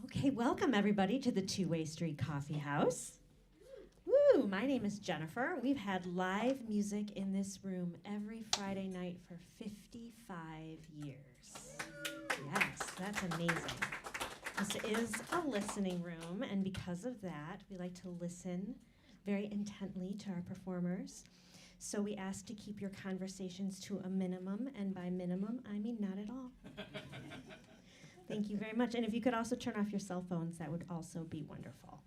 Okay, welcome everybody to the Two-Way Street Coffee House. Woo, my name is Jennifer. We've had live music in this room every Friday night for 55 years. Yes, that's amazing. This is a listening room, and because of that, we like to listen very intently to our performers. So we ask to keep your conversations to a minimum, and by minimum, I mean not at all. Thank you very much. And if you could also turn off your cell phones, that would also be wonderful.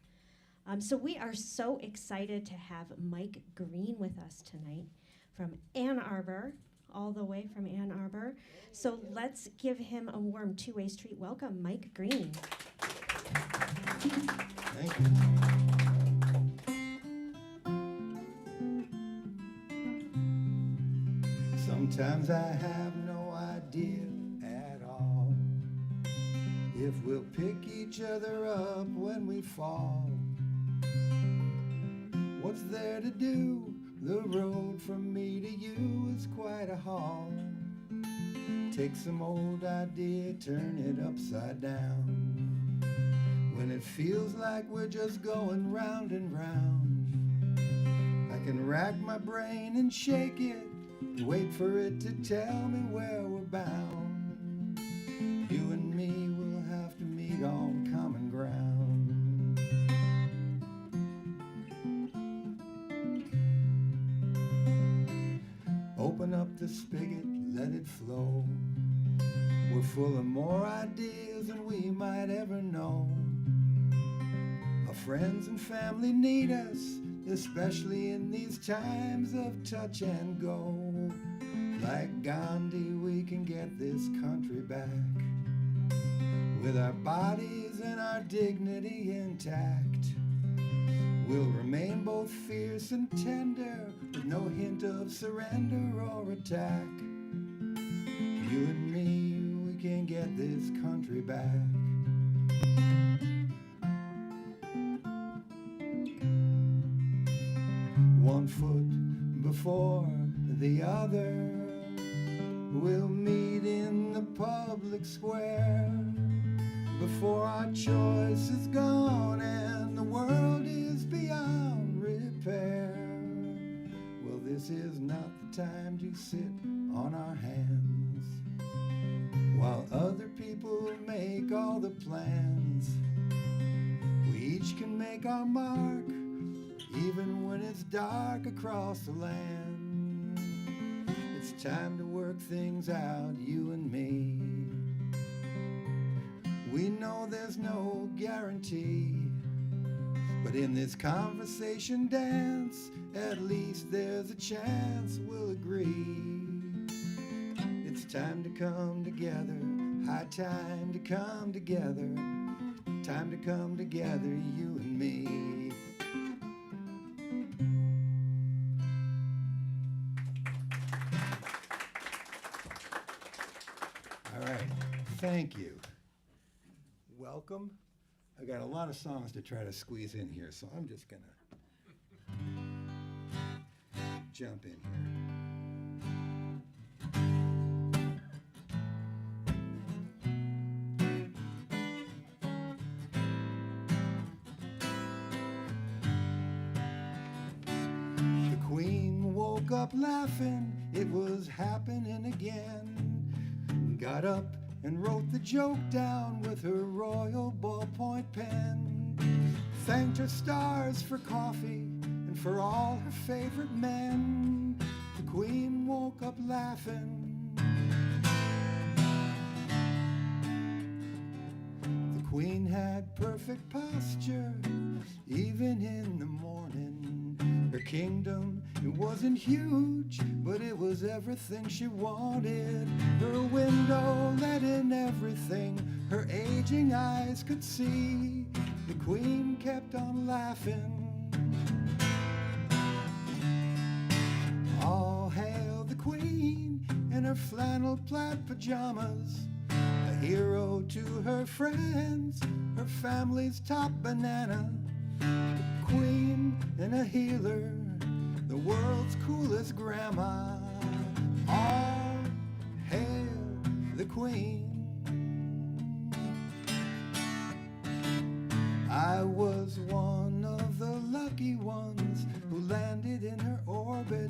So we are so excited to have Mike Green with us tonight from Ann Arbor, all the way from Ann Arbor. So let's give him a warm Two-Way Street welcome, Mike Green. Thank you. Sometimes I have no idea at all if we'll pick each other up when we fall. What's there to do? The road from me to you is quite a haul. Take some old idea, turn it upside down. When it feels like we're just going round and round, I can rack my brain and shake it, wait for it to tell me where we're bound. You and me will have to meet on common ground. Open up the spigot, let it flow. We're full of more ideas than we might ever know. Our friends and family need us, especially in these times of touch and go. Like Gandhi, we can get this country back, with our bodies and our dignity intact. We'll remain both fierce and tender, with no hint of surrender or attack. You and me, we can get this country back. One foot before the other, we'll meet in the public square, before our choice is gone and the world is beyond repair. Well, this is not the time to sit on our hands while other people make all the plans. We each can make our mark, even when it's dark across the land. It's time to work things out, you and me. We know there's no guarantee, but in this conversation dance, at least there's a chance we'll agree. It's time to come together, high time to come together, time to come together, you and me. All right, thank you. Welcome. I got a lot of songs to try to squeeze in here, so I'm just gonna jump in here. The Queen woke up laughing, it was happening again. Got up and wrote the joke down with her royal ballpoint pen. Thanked her stars for coffee and for all her favorite men. The Queen woke up laughing. The Queen had perfect posture, even in the morning. Her kingdom, it wasn't huge, but it was everything she wanted. Her window let in everything her aging eyes could see. The Queen kept on laughing. All hail the Queen in her flannel plaid pajamas, a hero to her friends, her family's top banana. The Queen and a healer, the world's coolest grandma. All queen. I was one of the lucky ones who landed in her orbit.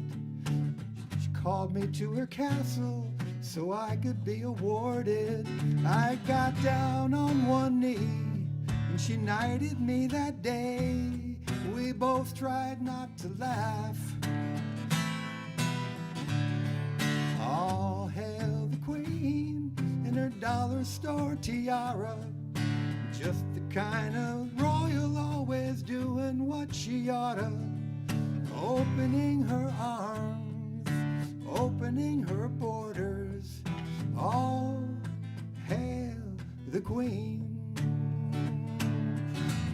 She called me to her castle so I could be awarded. I got down on one knee and she knighted me that day. We both tried not to laugh. All hail the queen in her dollar store tiara, just the kind of royal, always doing what she oughta, opening her arms, opening her borders. All hail the queen.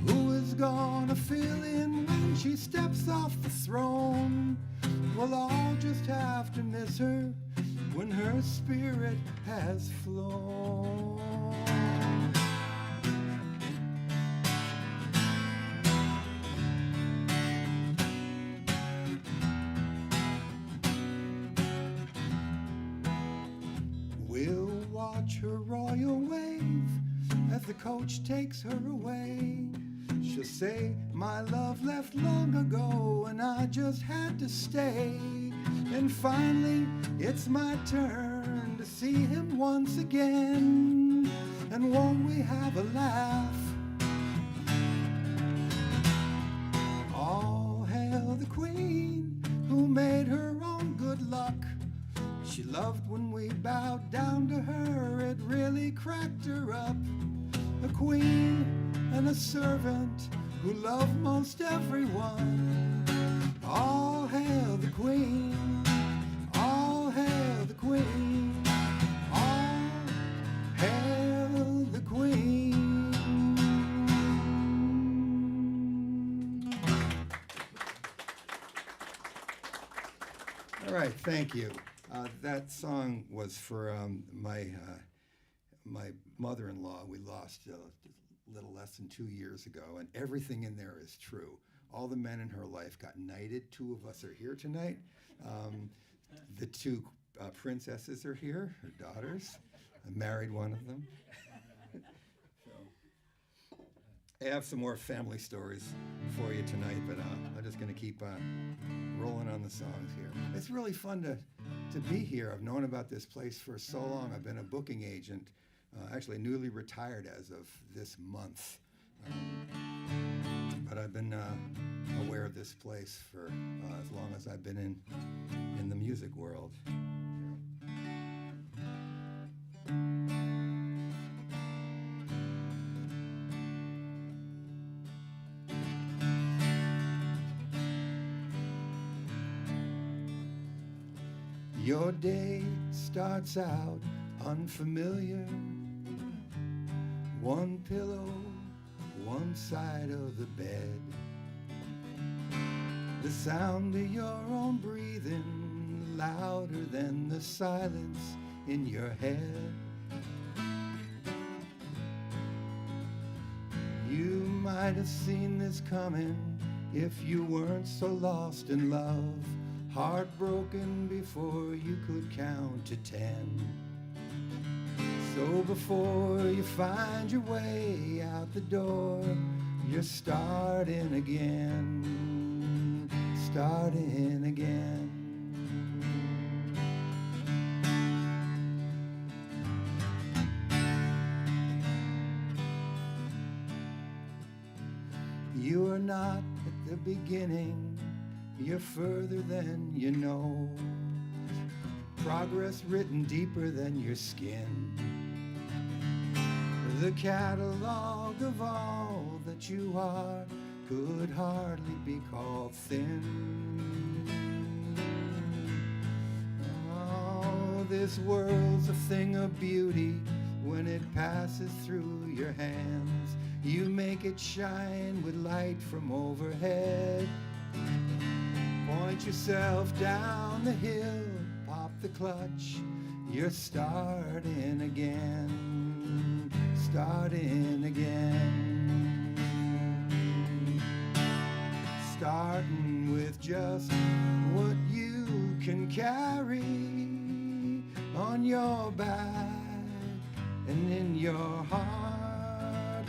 Who is gonna fill in when she steps off the throne? We'll all just have to miss her when her spirit has flown. We'll watch her royal wave as the coach takes her away. She'll say, my love left long ago and I just had to stay. And finally, it's my turn to see him once again. And won't we have a laugh? All hail the queen who made her own good luck. She loved when we bowed down to her, it really cracked her up. A queen and a servant who loved most everyone. All hail the queen, all hail the queen, all hail the queen. All right, thank you. That song was for my mother-in-law. We lost a little less than 2 years ago, and everything in there is true. All the men in her life got knighted. 2 of us are here tonight. The 2 princesses are here, her daughters. I married one of them. So, I have some more family stories for you tonight, but I'm just going to keep rolling on the songs here. It's really fun to be here. I've known about this place for so long. I've been a booking agent, actually newly retired as of this month. But I've been aware of this place for as long as I've been in the music world. Your day starts out unfamiliar. One pillow, one side of the bed. The sound of your own breathing louder than the silence in your head. You might have seen this coming if you weren't so lost in love. Heartbroken before you could count to 10. So before you find your way out the door, you're starting again, starting again. You are not at the beginning, you're further than you know. Progress written deeper than your skin. The catalog of all that you are could hardly be called thin. Oh, this world's a thing of beauty when it passes through your hands. You make it shine with light from overhead. Point yourself down the hill, pop the clutch, you're starting again, starting again. Starting with just what you can carry on your back. and in your heart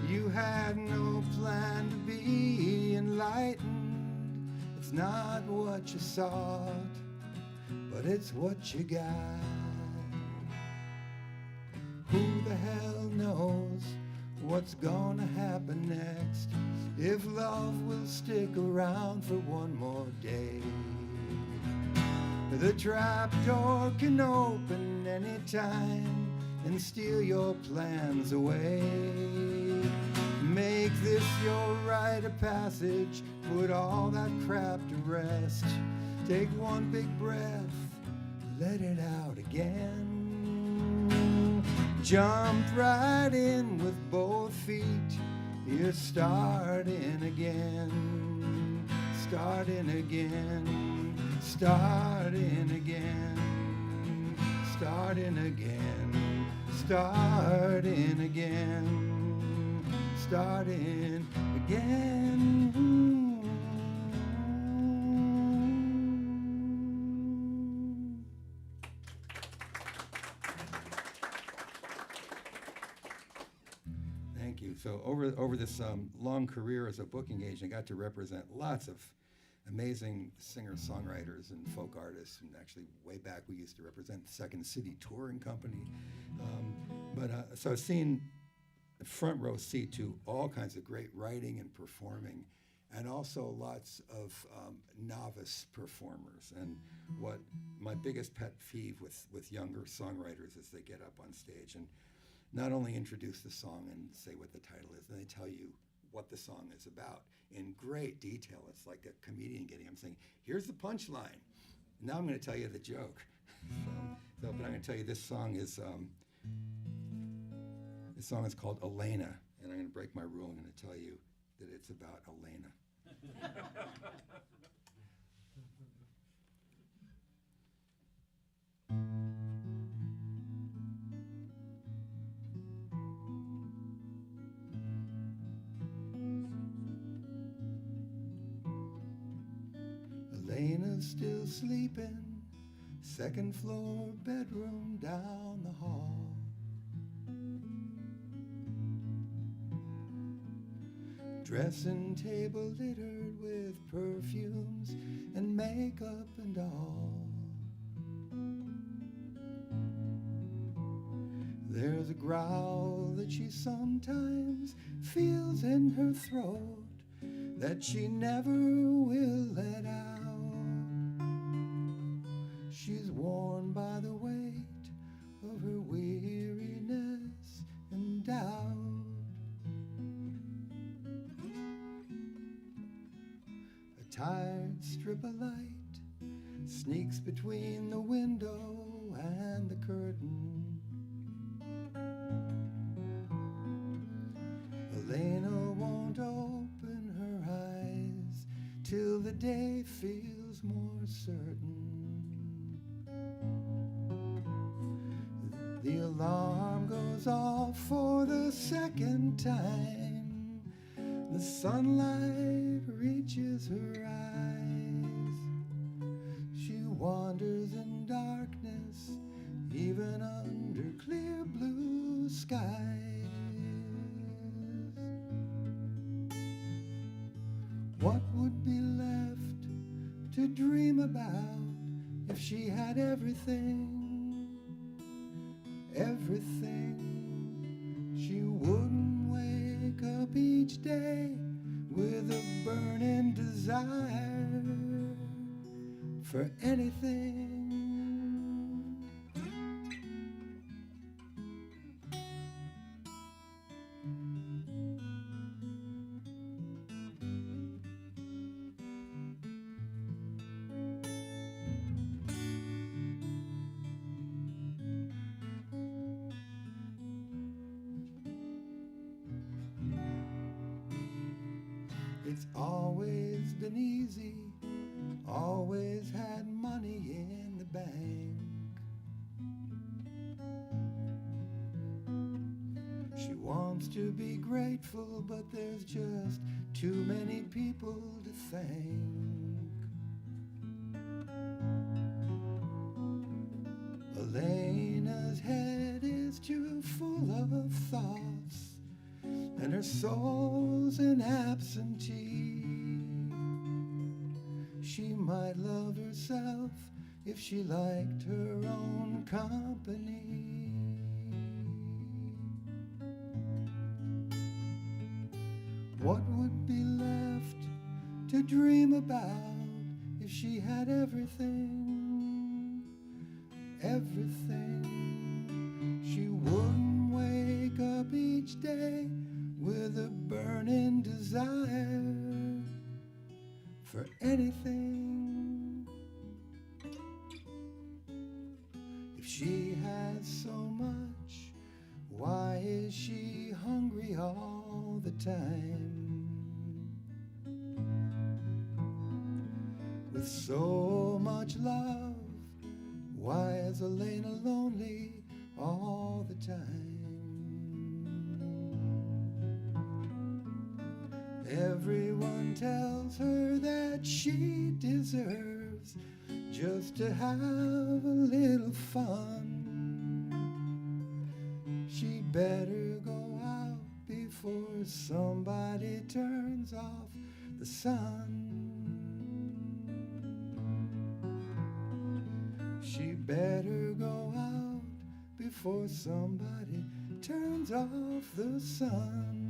you had no plan to be enlightened. It's not what you sought, but it's what you got. Who the hell knows what's gonna happen next, if love will stick around for one more day. The trapdoor can open anytime and steal your plans away. Make this your rite of passage, put all that crap to rest. Take one big breath, let it out again. Jump right in with both feet, you're starting again. Starting again, starting again, starting again, starting again, starting again. Thank you. So over this long career as a booking agent, I got to represent lots of amazing singer-songwriters and folk artists. And actually, way back, we used to represent Second City Touring Company. So I've seen a front row seat to all kinds of great writing and performing, and also lots of novice performers. And what my biggest pet peeve with younger songwriters is they get up on stage and not only introduce the song and say what the title is, and they tell you what the song is about in great detail. It's like a comedian getting up saying, here's the punchline. Now I'm going to tell you the joke. But I'm going to tell you this song is called Elena, and I'm going to break my rule. I'm going to tell you that it's about Elena. Elena's still sleeping, second floor bedroom down the hall. Dressing table littered with perfumes and makeup and all. There's a growl that she sometimes feels in her throat that she never will let out. She's worn by the weight of her weariness and doubt. A tired strip of light sneaks between the window and the curtain. Elena won't open her eyes till the day feels more certain. The alarm goes off for the second time. The sunlight reaches her eyes. She wanders in darkness, even under clear blue skies. What would be left to dream about if she had everything? Everything. She wouldn't wake up each day with a burning desire for anything. It's always been easy, always had money in the bank. She wants to be grateful, but there's just too many people to thank. Elena's head is too full of thoughts, and her soul's an absentee. She might love herself if she liked her own company. What would be left to dream about if she had everything, everything? She wouldn't wake up each day with a burning desire for anything. If she has so much, why is she hungry all the time? With so much love, why is Elena lonely all the time? Everyone tells her that she deserves just to have a little fun. She better go out before somebody turns off the sun. She better go out before somebody turns off the sun.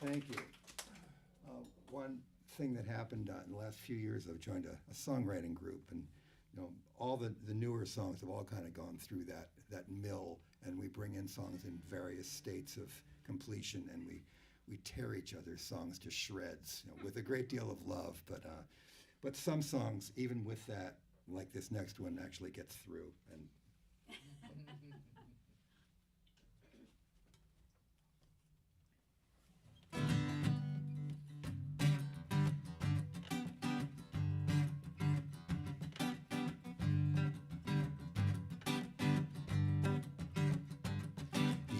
Thank you. One thing that happened in the last few years, I've joined a songwriting group, and all the newer songs have all kind of gone through that mill, and we bring in songs in various states of completion, and we tear each other's songs to shreds, with a great deal of love. But some songs, even with that, like this next one, actually gets through. And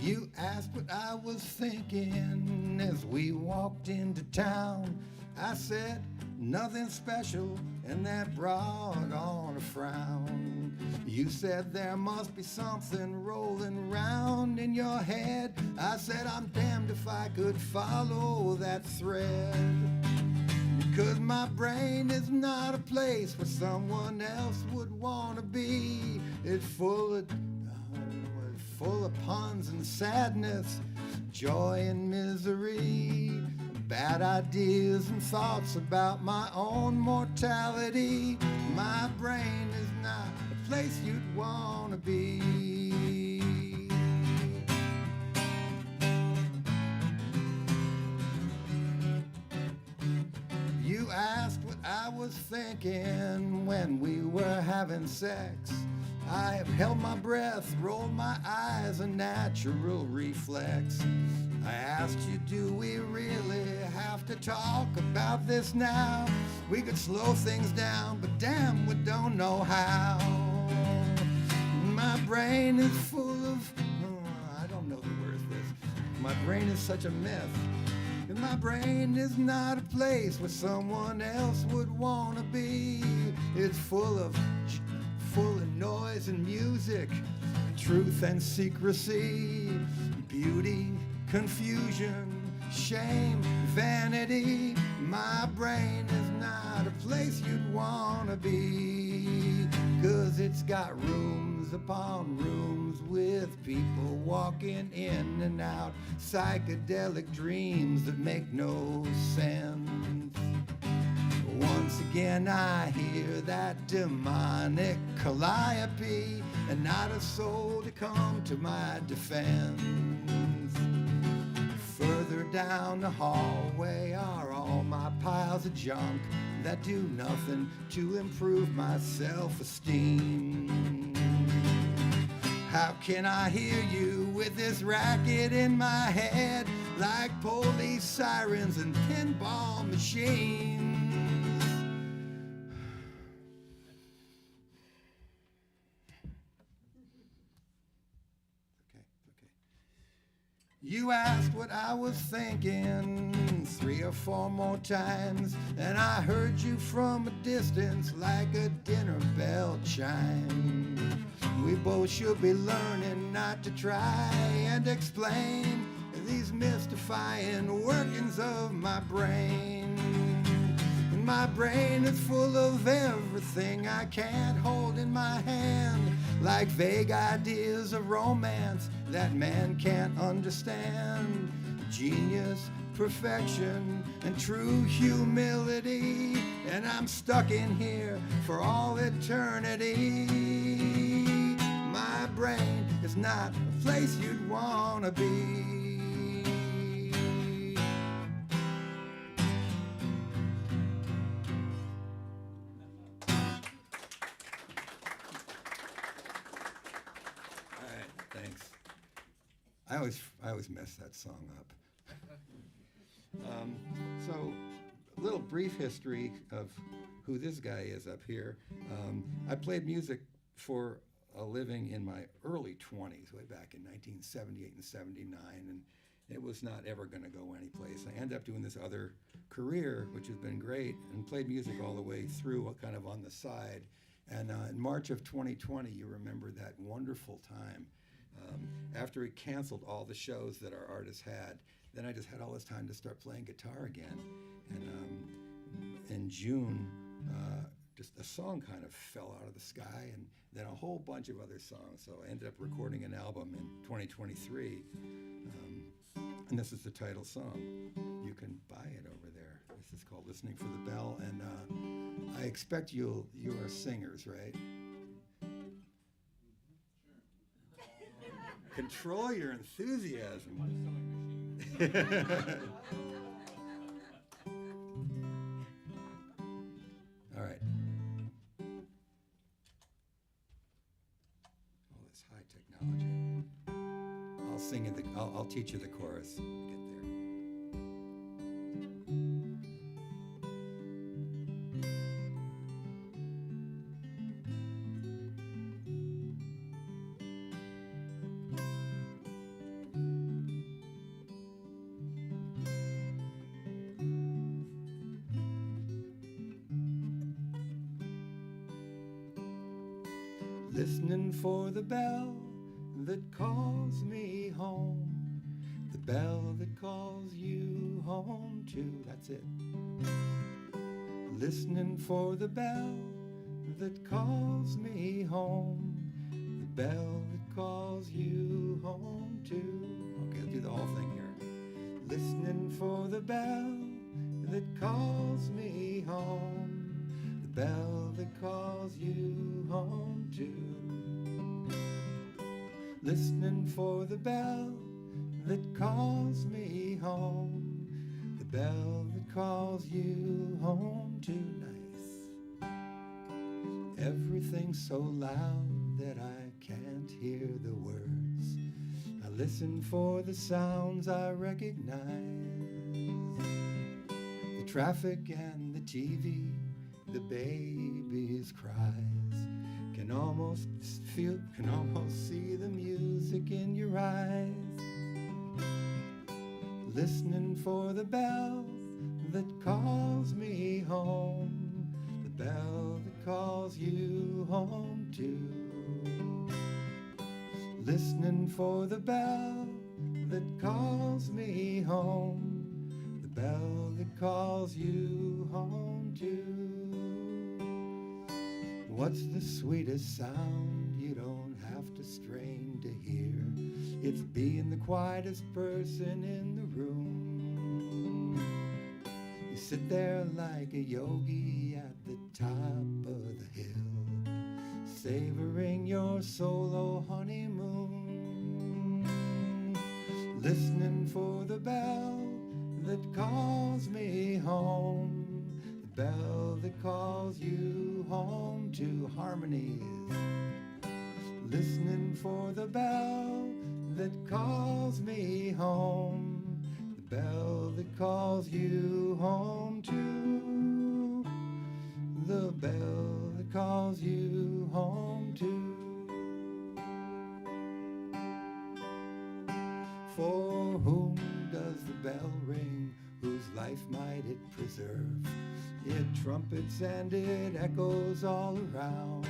you asked what I was thinking as we walked into town. I said, nothing special, and that brought on a frown. You said there must be something rolling round in your head. I said, I'm damned if I could follow that thread. Because my brain is not a place where someone else would want to be. It's full of puns and sadness, joy and misery, bad ideas and thoughts about my own mortality. My brain is not a place you'd want to be. You asked what I was thinking when we were having sex. I have held my breath, rolled my eyes, a natural reflex. I asked you, do we really have to talk about this now? We could slow things down, but damn, we don't know how. My brain is full of, I don't know the words of this. My brain is such a myth. And my brain is not a place where someone else would want to be. It's full of noise and music, truth and secrecy, beauty, confusion, shame, vanity. My brain is not a place you'd want to be, 'cause it's got rooms upon rooms with people walking in and out, psychedelic dreams that make no sense. Once again I hear that demonic calliope, and not a soul to come to my defense. Further down the hallway are all my piles of junk that do nothing to improve my self-esteem. How can I hear you with this racket in my head, like police sirens and pinball machines? You asked what I was thinking 3 3 or 4 more times, and I heard you from a distance like a dinner bell chime. We both should be learning not to try and explain these mystifying workings of my brain. And my brain is full of everything I can't hold in my hand, like vague ideas of romance that man can't understand. Genius, perfection, and true humility, and I'm stuck in here for all eternity. My brain is not a place you'd wanna be. All right, thanks. I always mess that song up. So, a little brief history of who this guy is up here. I played music for a living in my early 20s, way back in 1978 and 79, and it was not ever going to go anyplace. I ended up doing this other career, which has been great, and played music all the way through, kind of on the side. And in March of 2020, you remember that wonderful time. After we canceled all the shows that our artists had, then I just had all this time to start playing guitar again. And in June, just a song kind of fell out of the sky, and then a whole bunch of other songs. So I ended up recording an album in 2023, and this is the title song. You can buy it over there. This is called Listening for the Bell, and I expect you are singers, right? Control your enthusiasm. All right. All this high technology. I'll sing it. I'll teach you the chorus. Get there. Listening for the bell that calls me home, the bell that calls you home too. That's it. Listening for the bell that calls me home, the bell that calls you home too. Okay, I'll do the whole thing here. Listening for the bell that calls me home, the bell that calls you home too. Listening for the bell that calls me home, the bell that calls you home too. Nice. Everything's so loud that I can't hear the words. I listen for the sounds I recognize. The traffic and the TV, the baby's cries. Can almost see the music in your eyes. Listening for the bell that calls me home, the bell that calls you home too. Listening for the bell that calls me home, the bell that calls you home too. What's the sweetest sound you don't have to strain to hear? It's being the quietest person in the room. You sit there like a yogi at the top of the hill, savoring your solo honeymoon. Listening for the bell that calls me home, the bell that calls you home to harmonies. Listening for the bell that calls me home, the bell that calls you home to, the bell that calls you home to. For whom does the bell ring? whose life might it preserve. It trumpets and it echoes all around.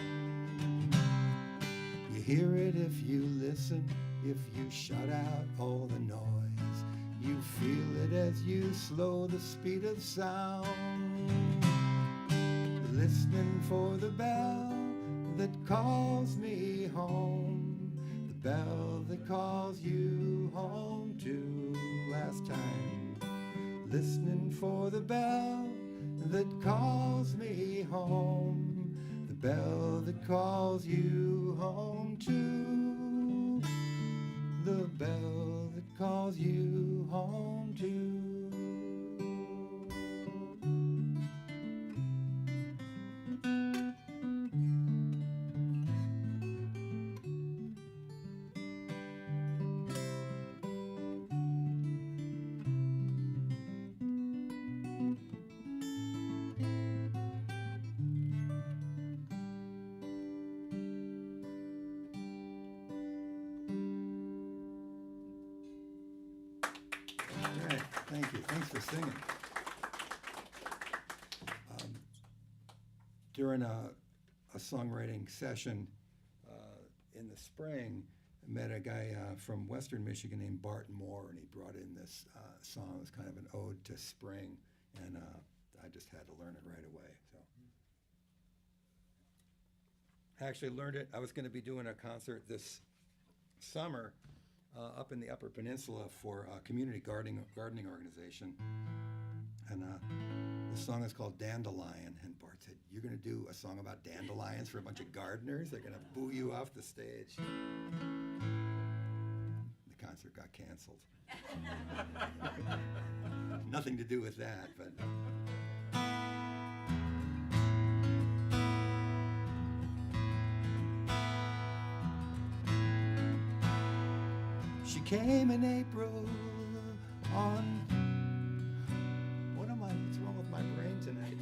You hear it if you listen, if you shut out all the noise. You feel it as you slow the speed of sound. Listening for the bell that calls me home, the bell that calls you home too. Last time, listening for the bell that calls me home, the bell that calls you home too, the bell that calls you home too. Right, thank you. Thanks for singing. During a songwriting session in the spring, I met a guy from Western Michigan named Bart Moore, and he brought in this song. It was kind of an ode to spring, and I just had to learn it right away. So I actually learned it. I was going to be doing a concert this summer up in the Upper Peninsula for a community gardening organization. And the song is called Dandelion. And Bart said, "You're going to do a song about dandelions for a bunch of gardeners? They're going to boo you off the stage." The concert got canceled. Nothing to do with that, but... She came in April on... What's wrong with my brain tonight?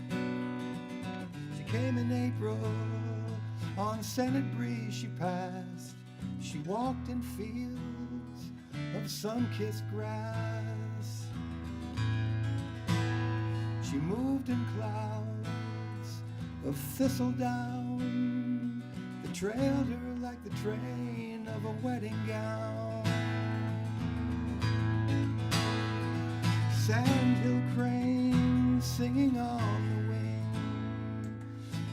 She came in April on scented breeze she passed. She walked in fields of sun-kissed grass. She moved in clouds of thistledown that trailed her like the train of a wedding gown. Sandhill cranes singing on the wing.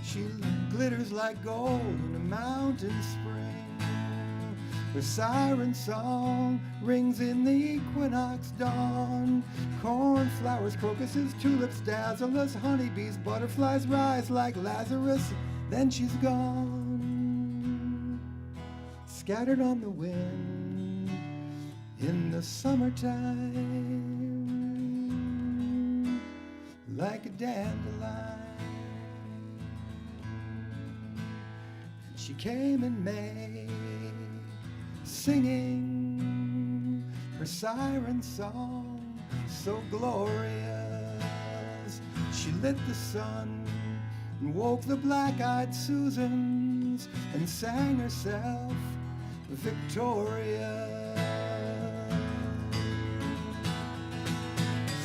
She glitters like gold in a mountain spring. Her siren song rings in the equinox dawn. Cornflowers, crocuses, tulips dazzle us. Honeybees, butterflies rise like Lazarus. Then she's gone, scattered on the wind in the summertime, like a dandelion. And she came in May, singing her siren song, so glorious. She lit the sun and woke the black-eyed Susans and sang herself victorious.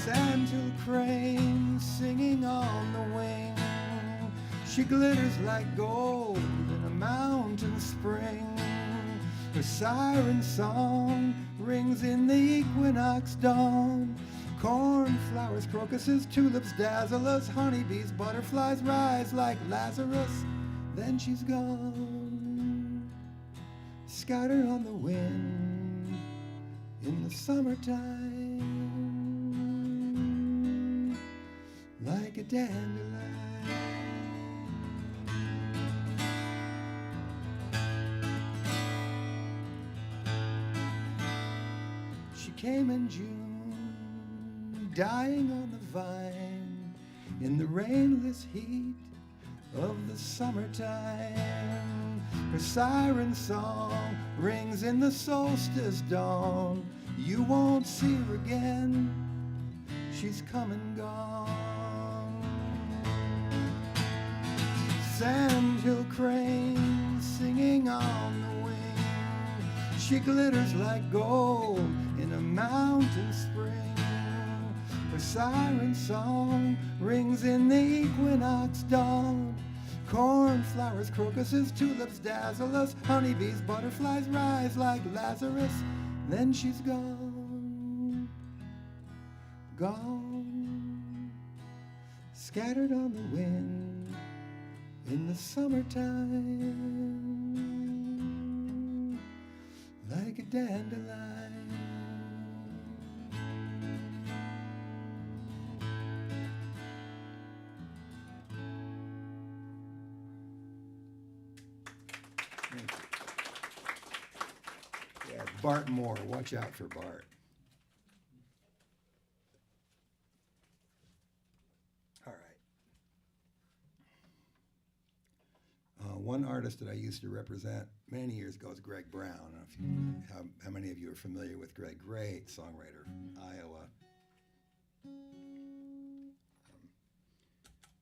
Sandhill crane singing on the wing. She glitters like gold in a mountain spring. Her siren song rings in the equinox dawn. Cornflowers, crocuses, tulips dazzle us. Honeybees, butterflies rise like Lazarus. Then she's gone, scattered on the wind in the summertime, like a dandelion. She came in June, dying on the vine, in the rainless heat of the summertime. Her siren song rings in the solstice dawn. You won't see her again, she's come and gone. Sandhill crane singing on the wing. She glitters like gold in a mountain spring. Her siren song rings in the equinox dawn. Cornflowers, crocuses, tulips dazzle us. Honeybees, butterflies rise like Lazarus. Then she's gone, gone, scattered on the wind in the summertime, like a dandelion. Yeah, Bart Moore, watch out for Bart. All right. One artist that I used to represent many years ago is Greg Brown. I don't know if you, how many of you are familiar with Greg? Great songwriter from Iowa.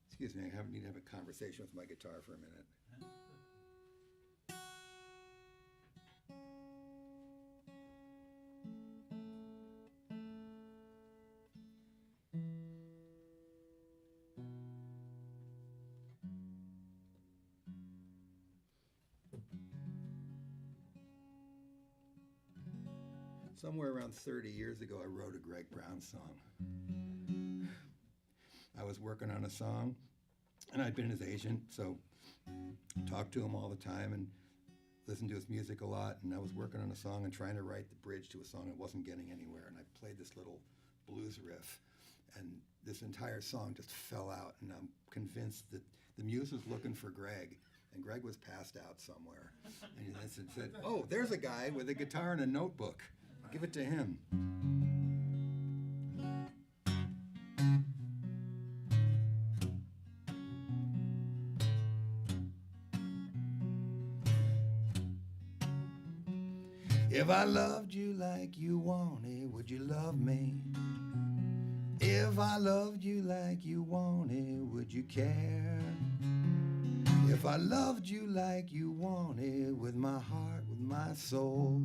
Excuse me, I need to have a conversation with my guitar for a minute. Somewhere around 30 years ago, I wrote a Greg Brown song. I was working on a song, and I'd been his agent, so talked to him all the time and listened to his music a lot. And I was working on a song and trying to write the bridge to a song that wasn't getting anywhere. And I played this little blues riff, and this entire song just fell out. And I'm convinced that the muse was looking for Greg, and Greg was passed out somewhere. And he said, "Oh, there's a guy with a guitar and a notebook. Give it to him." If I loved you like you wanted, would you love me? If I loved you like you wanted, would you care? If I loved you like you wanted, with my heart, with my soul,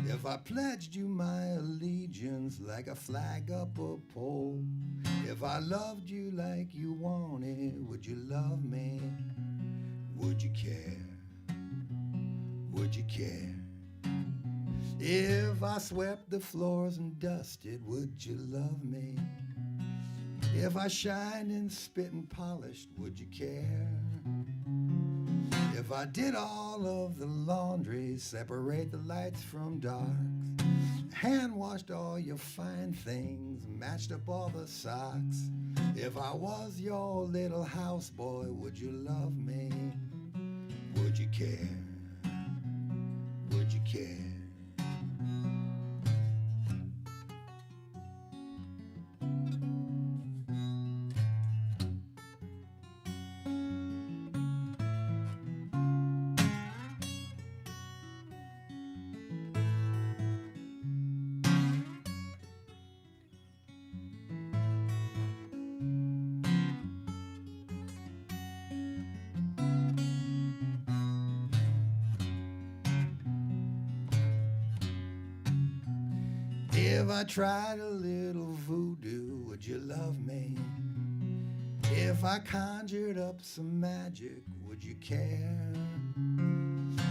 if I pledged you my allegiance like a flag up a pole, if I loved you like you wanted, would you love me? Would you care? Would you care? If I swept the floors and dusted, would you love me? If I shined and spit and polished, would you care? If I did all of the laundry, separate the lights from darks, hand washed all your fine things, matched up all the socks, if I was your little houseboy, would you love me? Would you care? Would you care? If I tried a little voodoo, would you love me? If I conjured up some magic, would you care?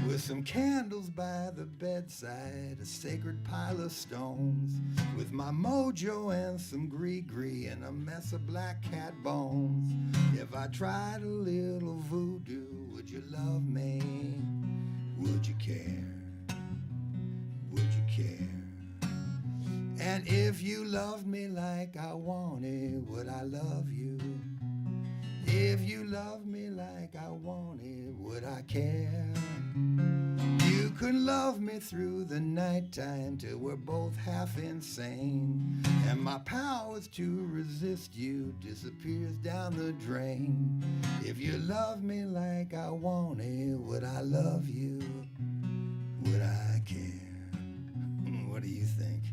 With some candles by the bedside, a sacred pile of stones, with my mojo and some gree-gree and a mess of black cat bones. If I tried a little voodoo, would you love me? Would you care? Would you care? And if you loved me like I wanted, would I love you? If you loved me like I wanted, would I care? You could love me through the nighttime till we're both half insane, and my powers to resist you disappears down the drain. If you loved me like I wanted, would I love you? Would I care? What do you think?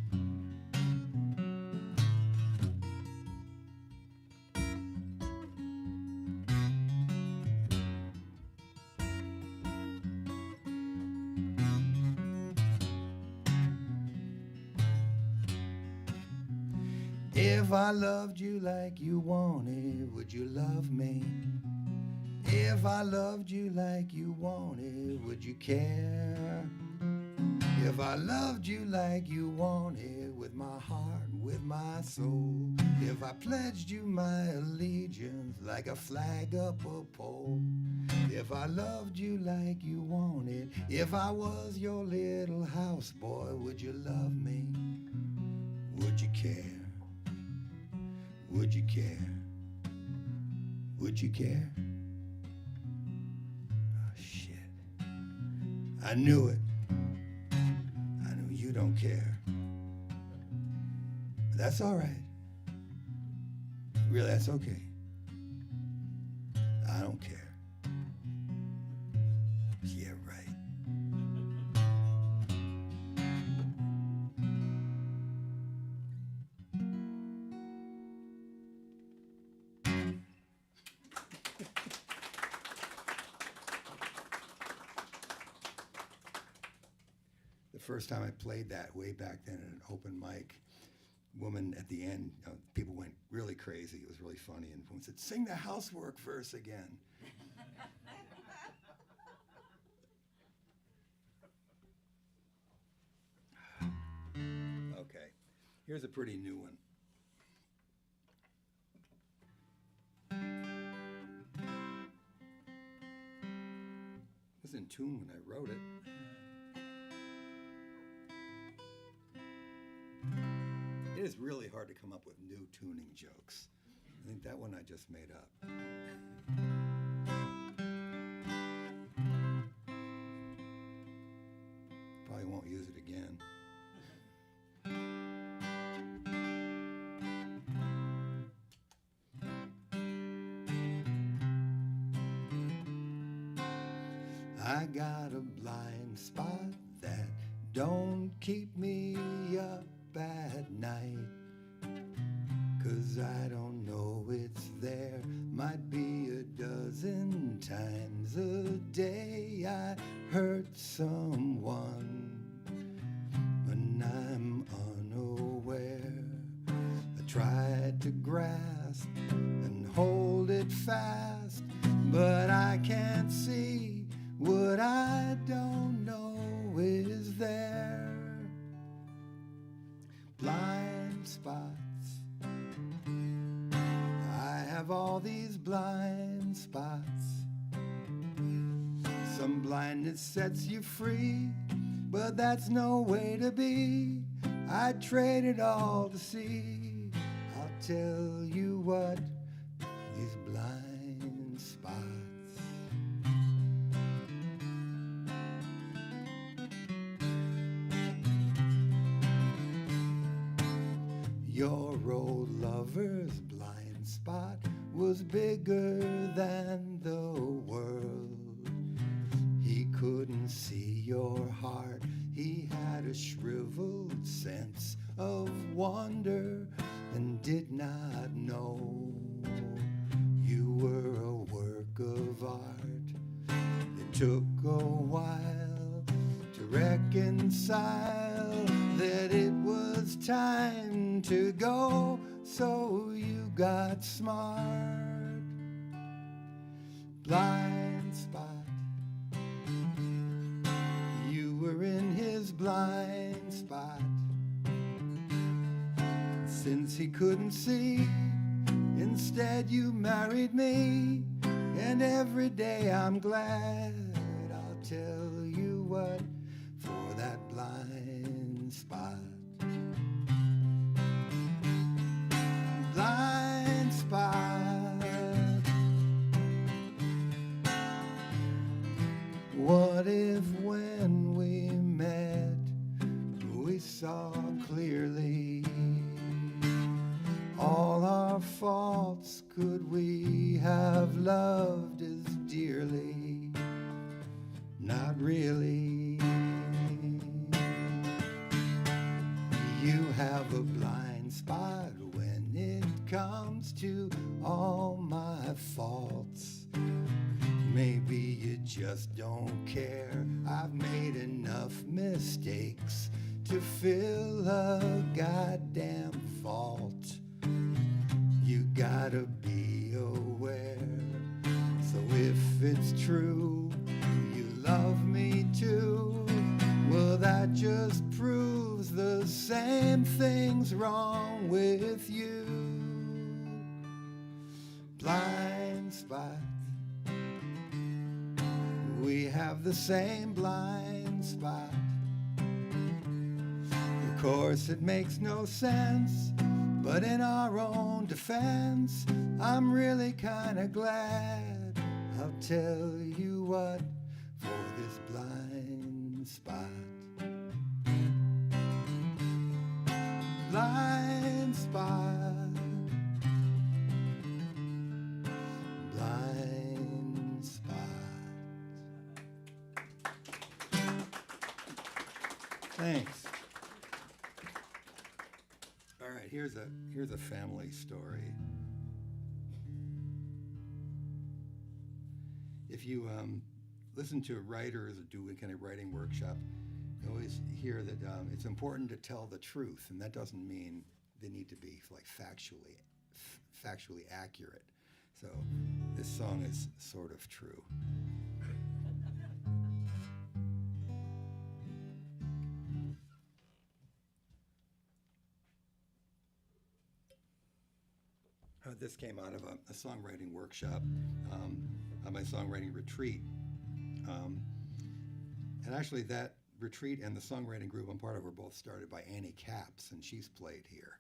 If I loved you like you wanted, would you love me? If I loved you like you wanted, would you care? If I loved you like you wanted, with my heart, with my soul, if I pledged you my allegiance like a flag up a pole, if I loved you like you wanted, if I was your little houseboy, would you love me? Would you care? Would you care? Would you care? Oh, shit. I knew it. I knew you don't care. But that's all right. Really, that's okay. I don't care. Yeah, right. The first time I played that way back then at an open mic, woman at the end, people went really crazy. It was really funny. And woman said, "Sing the housework verse again." Okay, here's a pretty new one. It was in tune when I wrote it. It is really hard to come up with new tuning jokes. I think that one I just made up. Probably won't use it again. I got a blind spot that don't keep me up at night, 'cause I don't know it's there. Might be a dozen times a day I hurt someone when I'm unaware. I tried to grasp and hold it fast, but I can't see what I don't know is there. Blind spots. I have all these blind spots. Some blindness sets you free, but that's no way to be. I'd trade it all to see. I'll tell you what, these blind spots. Your old lover's blind spot was bigger than the world. He couldn't see your heart. He had a shriveled sense of wonder and did not know you were a work of art. It took a while to reconcile that it was time to go, so you got smart. Blind spot. You were in his blind spot. Since he couldn't see, instead you married me, and every day I'm glad. I'll tell you what, for that blind spot. Blind spot. What if when we met we saw clearly all our faults? Could we have loved as dearly? Not really. You have a blind spot when it comes to all my faults. Maybe you just don't care. I've made enough mistakes to fill a goddamn fault. gotta be aware. So if it's true, you love me too, well, that just proves the same thing's wrong with you. Blind spot. We have the same blind spot. Of course, it makes no sense, but in our own defense, I'm really kind of glad. I'll tell you what, for this blind spot. Blind spot. Blind spot. Thanks. All right, here's a family story. If you listen to writers or do a kind of writing workshop, you always hear that it's important to tell the truth, and that doesn't mean they need to be like factually accurate. So this song is sort of true. This came out of a songwriting workshop, on my songwriting retreat. And actually that retreat and the songwriting group I'm part of were both started by Annie Capps, and she's played here.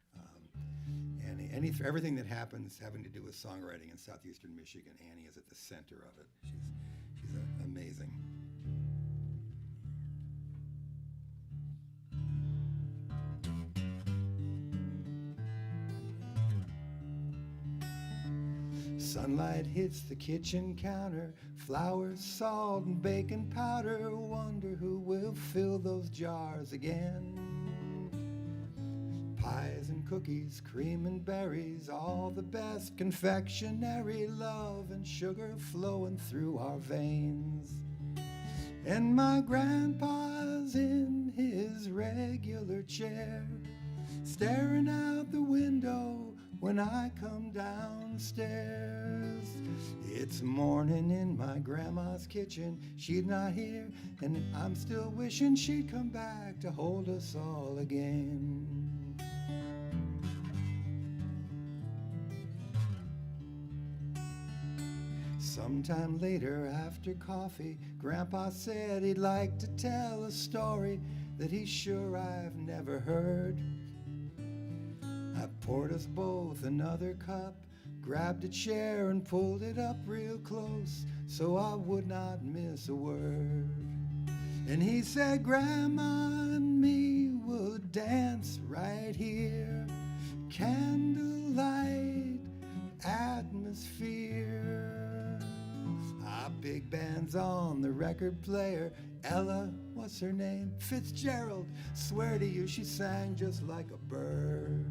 Annie, everything that happens having to do with songwriting in southeastern Michigan, Annie is at the center of it. She's amazing. Sunlight hits the kitchen counter, flowers, salt, and baking powder. Wonder who will fill those jars again. Pies and cookies, cream and berries, all the best confectionery, love and sugar flowing through our veins. And my grandpa's in his regular chair, staring out the window when I come downstairs. It's morning in my grandma's kitchen. She's not here, and I'm still wishing she'd come back to hold us all again. Sometime later after coffee, Grandpa said he'd like to tell a story that he's sure I've never heard. I poured us both another cup, grabbed a chair and pulled it up real close so I would not miss a word. And he said Grandma and me would dance right here, candlelight atmosphere. Our big band's on the record player. Ella, what's her name? Fitzgerald. Swear to you, she sang just like a bird.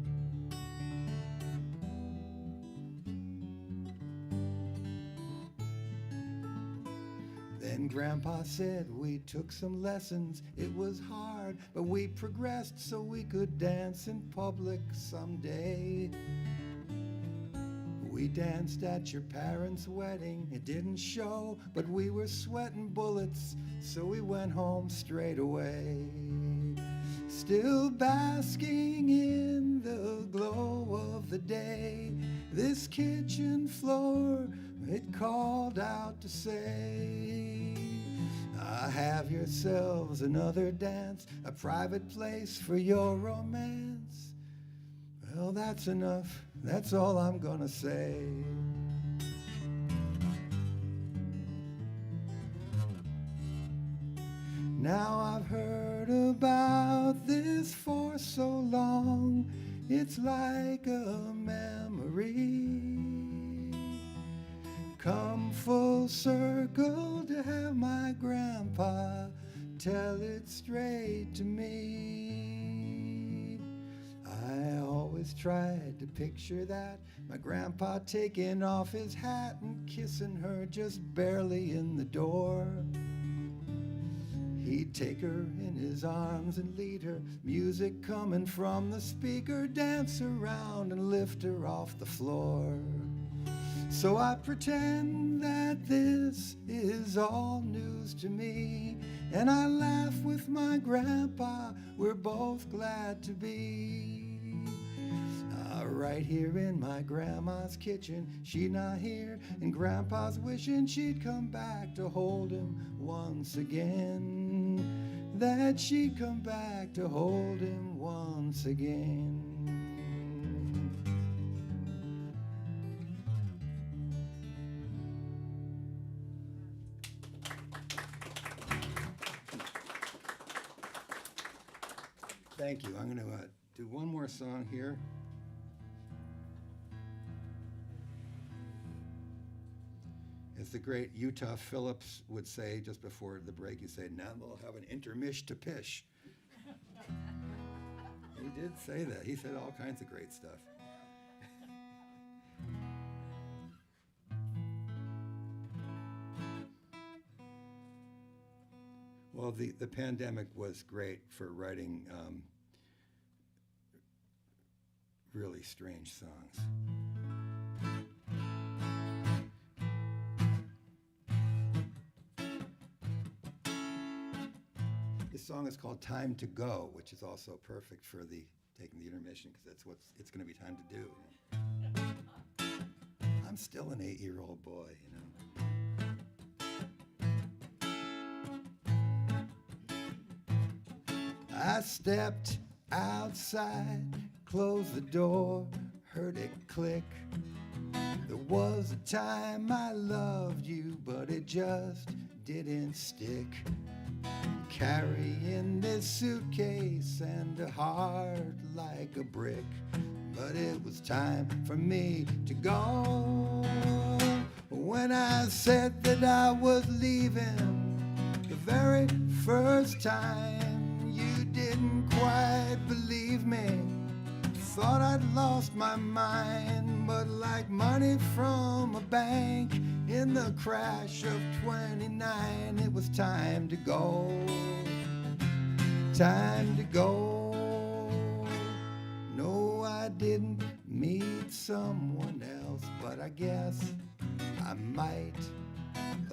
Then Grandpa said we took some lessons. It was hard, but we progressed so we could dance in public someday. We danced at your parents' wedding. It didn't show, but we were sweating bullets, so we went home straight away. Still basking in the glow of the day, this kitchen floor, it called out to say, have yourselves another dance, a private place for your romance. Well, that's enough. That's all I'm gonna say. Now I've heard about this for so long, it's like a memory. Come full circle to have my grandpa tell it straight to me. I always tried to picture that, my grandpa taking off his hat and kissing her just barely in the door. He'd take her in his arms and lead her, music coming from the speaker, dance around and lift her off the floor. So I pretend that this is all news to me, and I laugh with my grandpa, we're both glad to be. Right here in my grandma's kitchen, she not here, and grandpa's wishing she'd come back to hold him once again. That she'd come back to hold him once again. Thank you. I'm going to do one more song here. As the great Utah Phillips would say just before the break, he'd say, now we'll have an intermish to pish. He did say that. He said all kinds of great stuff. Well, the pandemic was great for writing really strange songs. This song is called Time to Go, which is also perfect for taking the intermission, because that's what it's going to be time to do. I'm still an 8-year-old boy, I stepped outside, closed the door, heard it click. There was a time I loved you, but it just didn't stick. Carrying this suitcase and a heart like a brick, but it was time for me to go. When I said that I was leaving the very first time, you didn't quite believe me. Thought I'd lost my mind, but like money from a bank in the crash of 29, it was time to go. Time to go. No, I didn't meet someone else, but I guess I might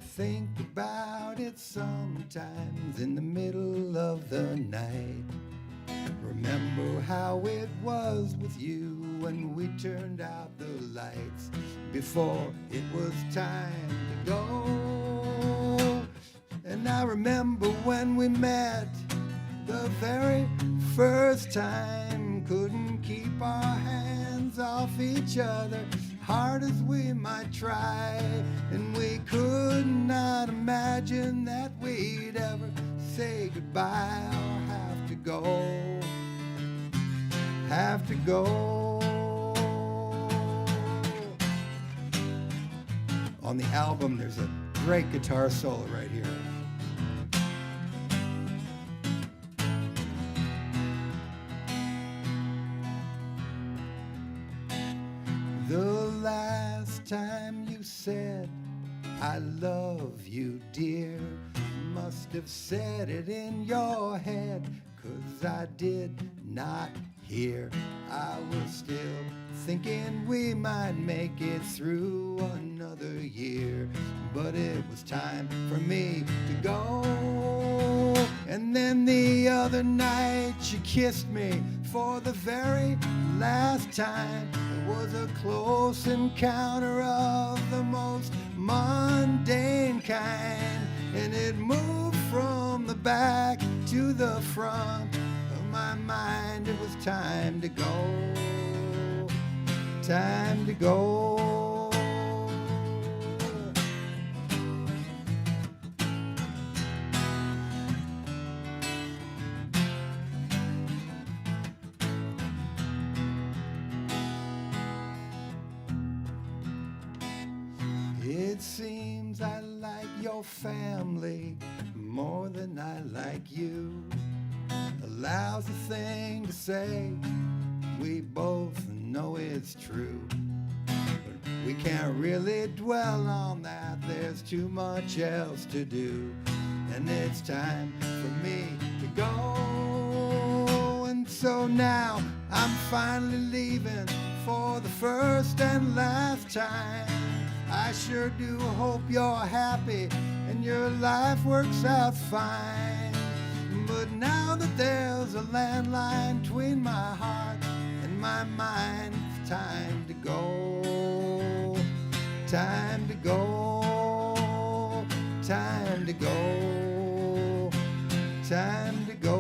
think about it sometimes in the middle of the night. Remember how it was with you when we turned out the lights before it was time to go. And I remember when we met the very first time, couldn't keep our hands off each other, hard as we might try, and we could not imagine that we'd ever say goodbye or have to go. Have to go. On the album, there's a great guitar solo right here. The last time you said, I love you, dear, must have said it in your head, 'cause I did not hear. I was still thinking we might make it through another year, but it was time for me to go. And then the other night you kissed me for the very last time. It was a close encounter of the most mundane kind, and it moved from the back to the front of my mind. It was time to go. Time to go. It seems I like your family more than I like you. A lousy thing to say, we both know it's true, but we can't really dwell on that, there's too much else to do. and it's time for me to go. And so now I'm finally leaving for the first and last time. I sure do hope you're happy and your life works out fine. But now that there's a landline between my heart and my mind, it's time to go. Time to go. Time to go. Time to go.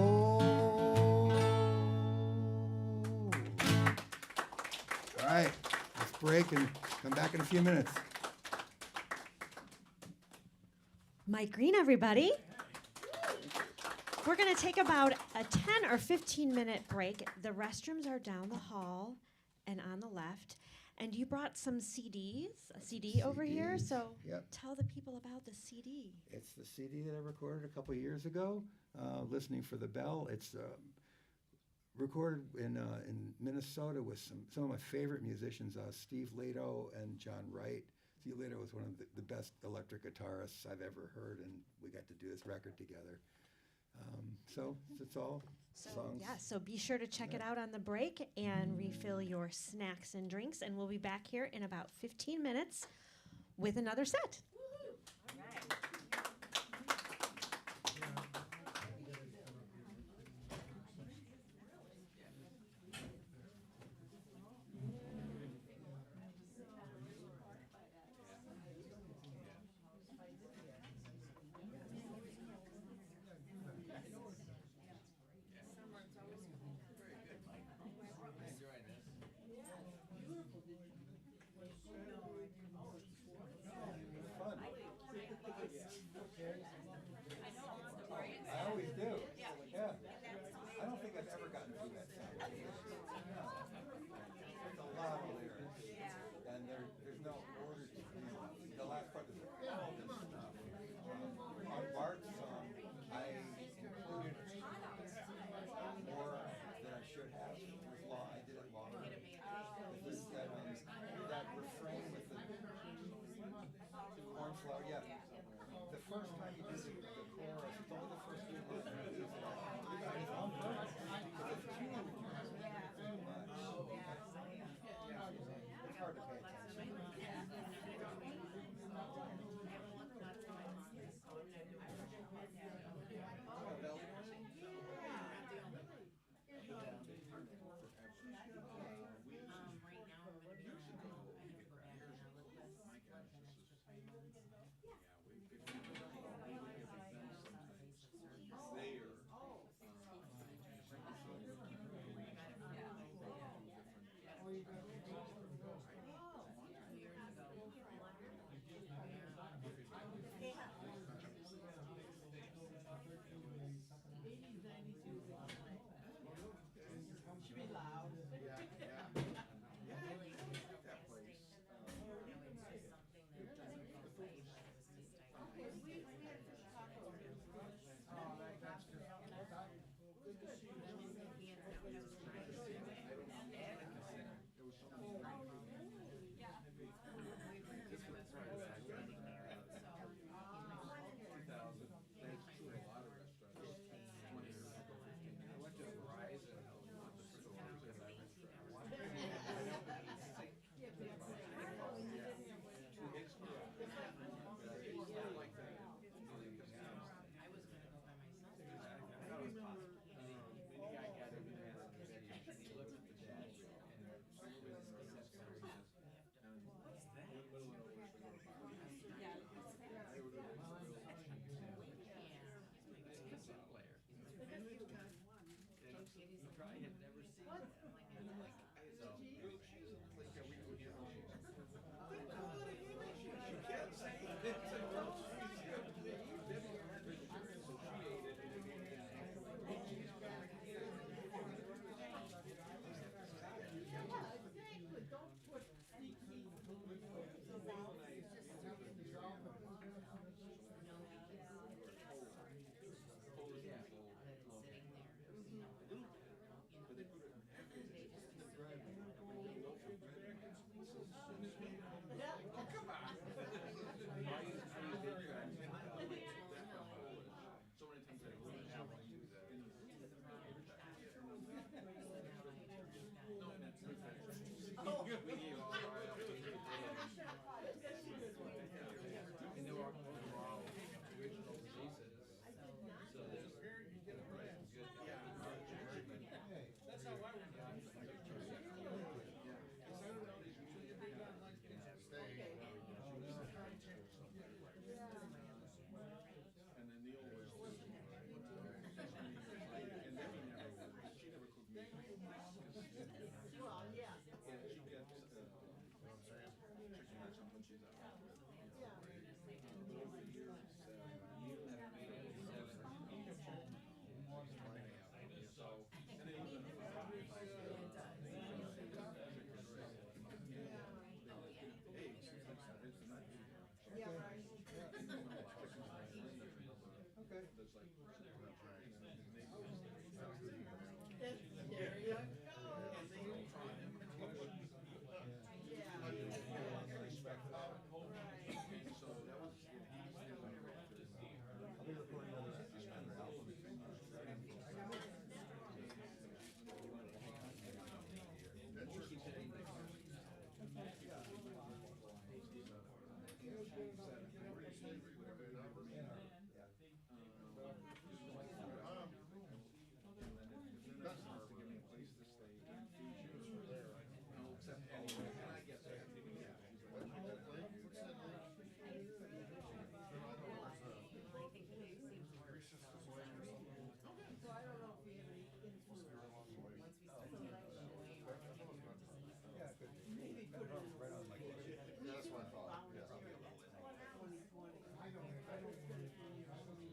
All right, let's break and come back in a few minutes. Mike Green, everybody. We're going to take about a 10 or 15 minute break. The restrooms are down the hall and on the left. And you brought some CDs, a CD over here. So Yep. tell the people about the CD. It's the CD that I recorded a couple years ago, Listening for the Bell. It's recorded in Minnesota with some of my favorite musicians, Steve Lato and John Wright. Steve Lato was one of the best electric guitarists I've ever heard, and we got to do this record together. So it's all songs. Yeah, so be sure to check it out on the break and refill your snacks and drinks. And we'll be back here in about 15 minutes with another set. All right.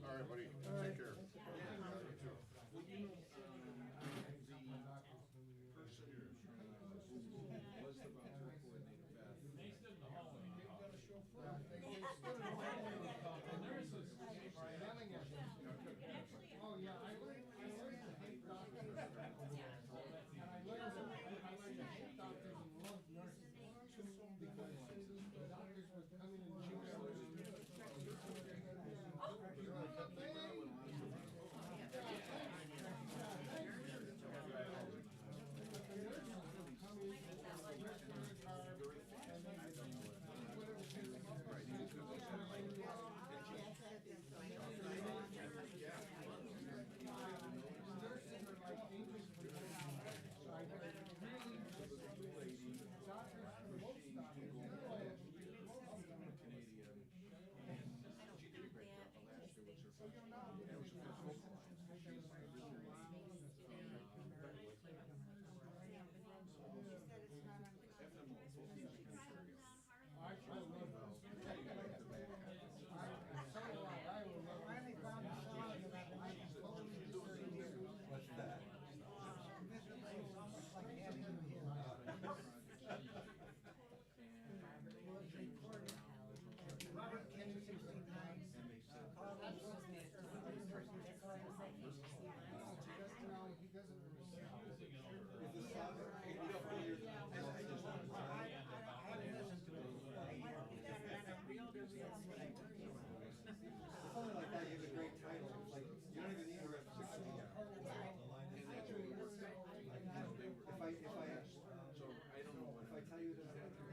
All right, buddy. Take care. Oh yeah, I learned to hate doctors. And I learned to hate doctors and love nurses because the doctors would come in and chew What's that? Robert Kennedy, 69. He doesn't It's only like that, you have a great title, it's like, you don't even need to rep 16. If I tell you that I have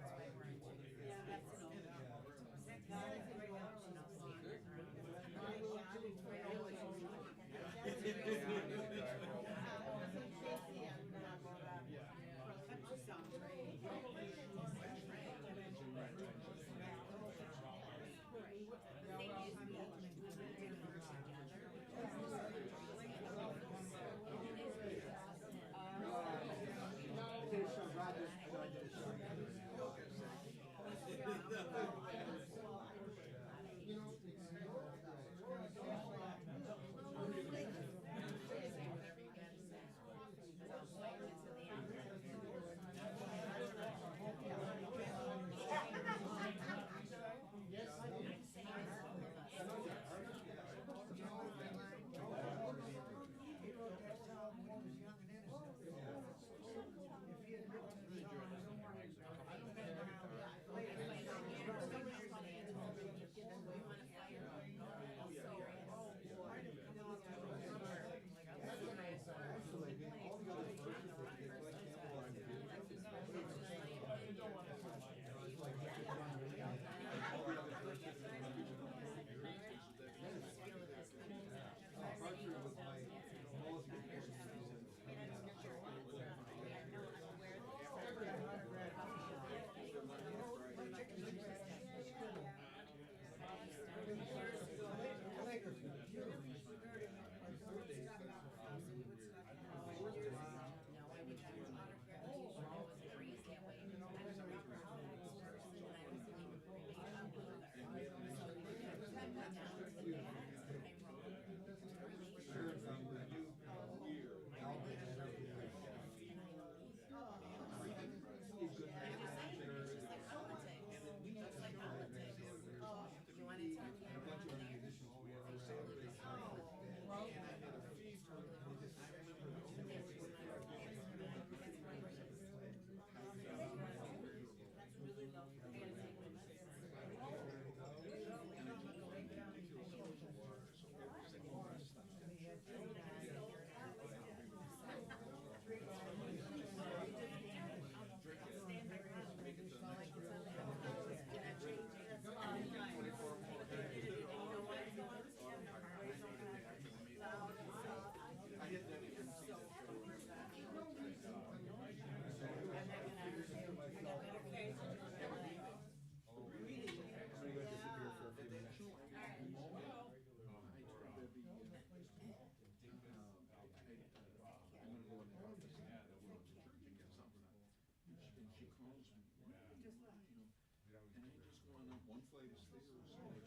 calls me, and I just went up one flight of stairs, and I'm like,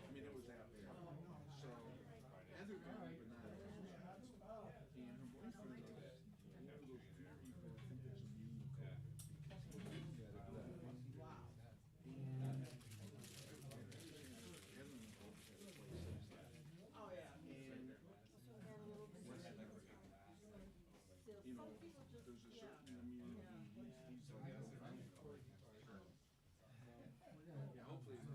I mean, it was that bad. So, Heather got me bananas, and her boyfriend was one of those people, I think there's a union code, because he looked at it, wow. Oh, yeah. And you know, there's a certain immunity, he's like, yeah, hopefully it's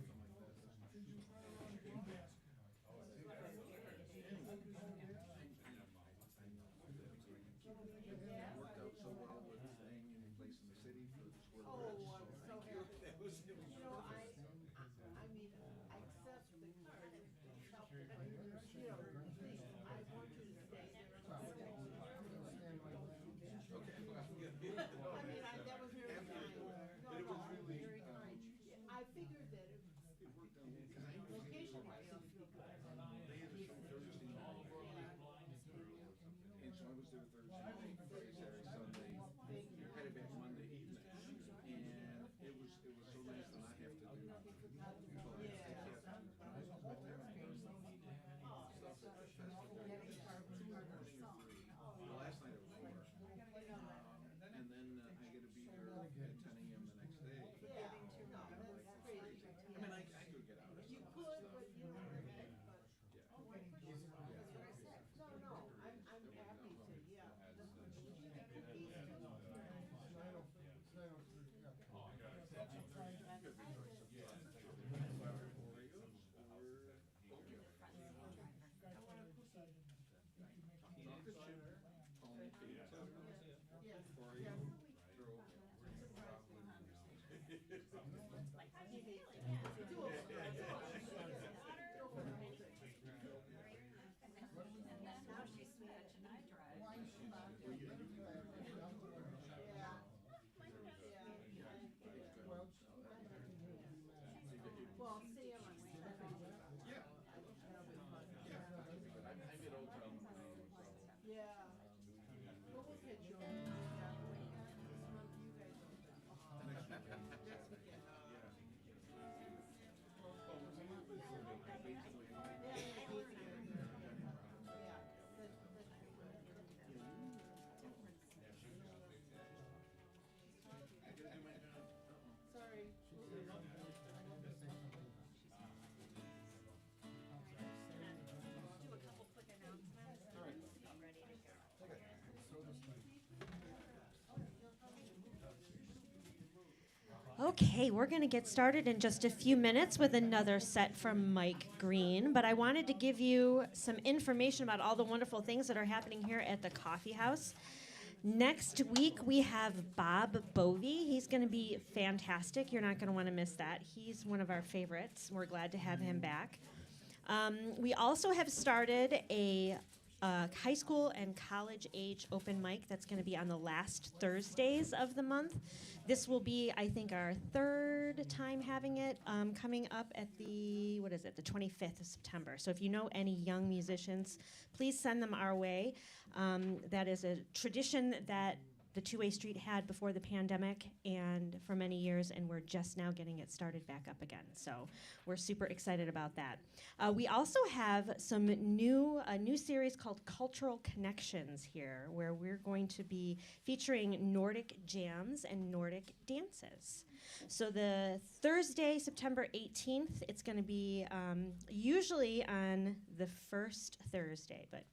nothing like that. Worked out so well with staying in a place in the city for the square. Oh, I'm so happy. You know, I mean, I accept the card. You know, I want you to stay there. Okay. I mean, that was very kind. No, But it was really, very kind. I figured that it worked out because I location wise, they had a show Thursday night. And so I was there Thursday night, Friday, Saturday, Sunday, headed back Monday evening. And it was so nice to not have to do last night it was over. And then I get to be there at 10 a.m. the next day. yeah, no, that's crazy. I mean, I could get out of You stuff. could, but you know, Yeah. no, I'm happy to, yeah. Now she's Swedish and I drive. Well, see him on Saturday. Yeah. I get old town. Yeah. But we'll catch you on this month. You guys next weekend. Sorry. Do a couple quick announcements. All right. Ready to go. Okay, we're going to get started in just a few minutes with another set from Mike Green, but I wanted to give you some information about all the wonderful things that are happening here at the Coffee House. Next week, we have Bob Bovey. He's going to be fantastic. You're not going to want to miss that. He's one of our favorites. We're glad to have him back. We also have started a high school and college age open mic that's going to be on the last Thursdays of the month. This will be, I think, our third time having it, coming up at the 25th of September. So if you know any young musicians, please send them our way. That is a tradition that the Two-Way Street had before the pandemic and for many years, and we're just now getting it started back up again. So we're super excited about that. We also have a new series called Cultural Connections here, where we're going to be featuring Nordic jams and Nordic dances. So the Thursday, September 18th, it's going to be usually on the first Thursday, but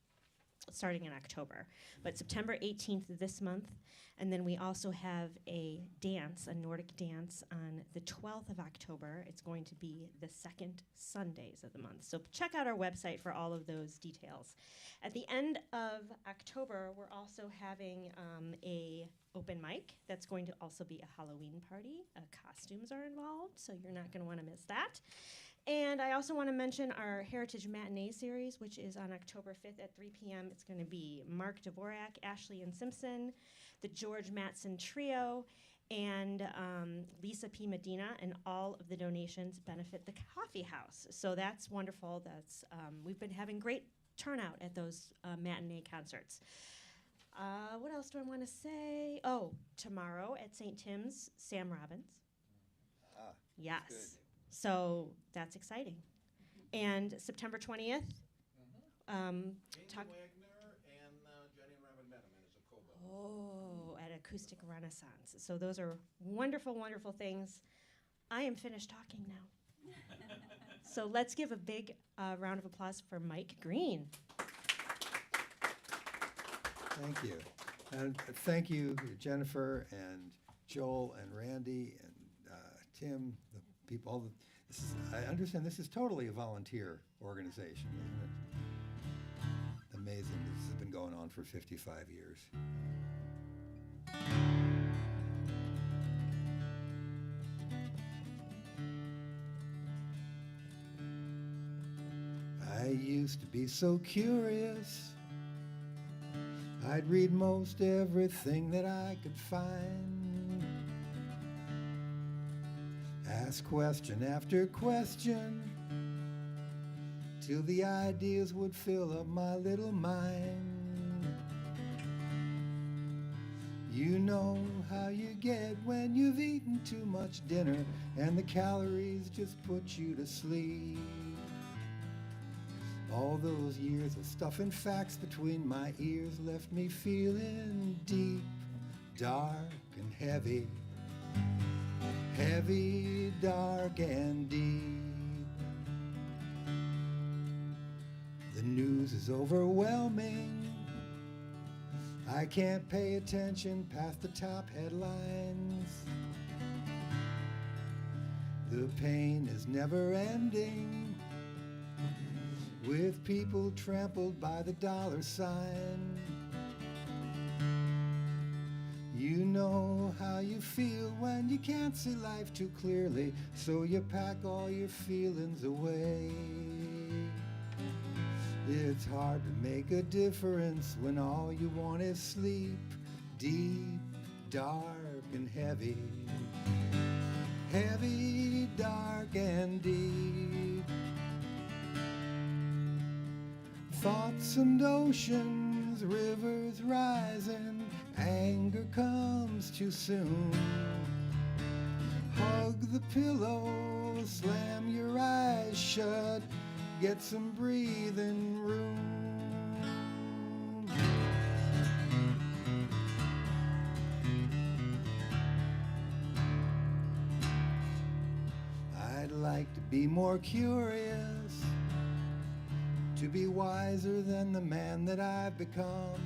starting in October. But September 18th this month. And then we also have a Nordic dance, on the 12th of October. It's going to be the second Sundays of the month. So check out our website for all of those details. At the end of October, we're also having a open mic that's going to also be a Halloween party. Costumes are involved, so you're not going to want to miss that. And I also want to mention our Heritage Matinee series, which is on October 5th at 3 p.m. It's going to be Mark Dvorak, Ashley and Simpson, the George Mattson Trio, and Lisa P. Medina, and all of the donations benefit the Coffee House. So that's wonderful. We've been having great turnout at those matinee concerts. What else do I want to say? Oh, tomorrow at St. Tim's, Sam Robbins. Ah, Yes. good. So that's exciting. And September 20th, Amy talk. Wagner and Jenny Robin Medeman is a co-bill. Oh, at Acoustic Renaissance. So those are wonderful, wonderful things. I am finished talking now. So let's give a big round of applause for Mike Green. Thank you. And thank you, Jennifer and Joel and Randy and Tim, the people. All the, this is, I understand this is totally a volunteer organization, isn't it? Amazing. This has been going on for 55 years. I used to be so curious. I'd read most everything that I could find. Ask question after question till the ideas would fill up my little mind. You know how you get when you've eaten too much dinner and the calories just put you to sleep. All those years of stuffing facts between my ears left me feeling deep, dark, and heavy. Heavy, dark, and deep. The news is overwhelming. I can't pay attention past the top headlines. The pain is never ending, with people trampled by the dollar sign. You know how you feel when you can't see life too clearly, so you pack all your feelings away. It's hard to make a difference when all you want is sleep, deep, dark, and heavy. Heavy, dark, and deep. Thoughts and oceans, rivers rising, anger comes too soon. Hug the pillow, slam your eyes shut, get some breathing room. I'd like to be more curious, to be wiser than the man that I've become,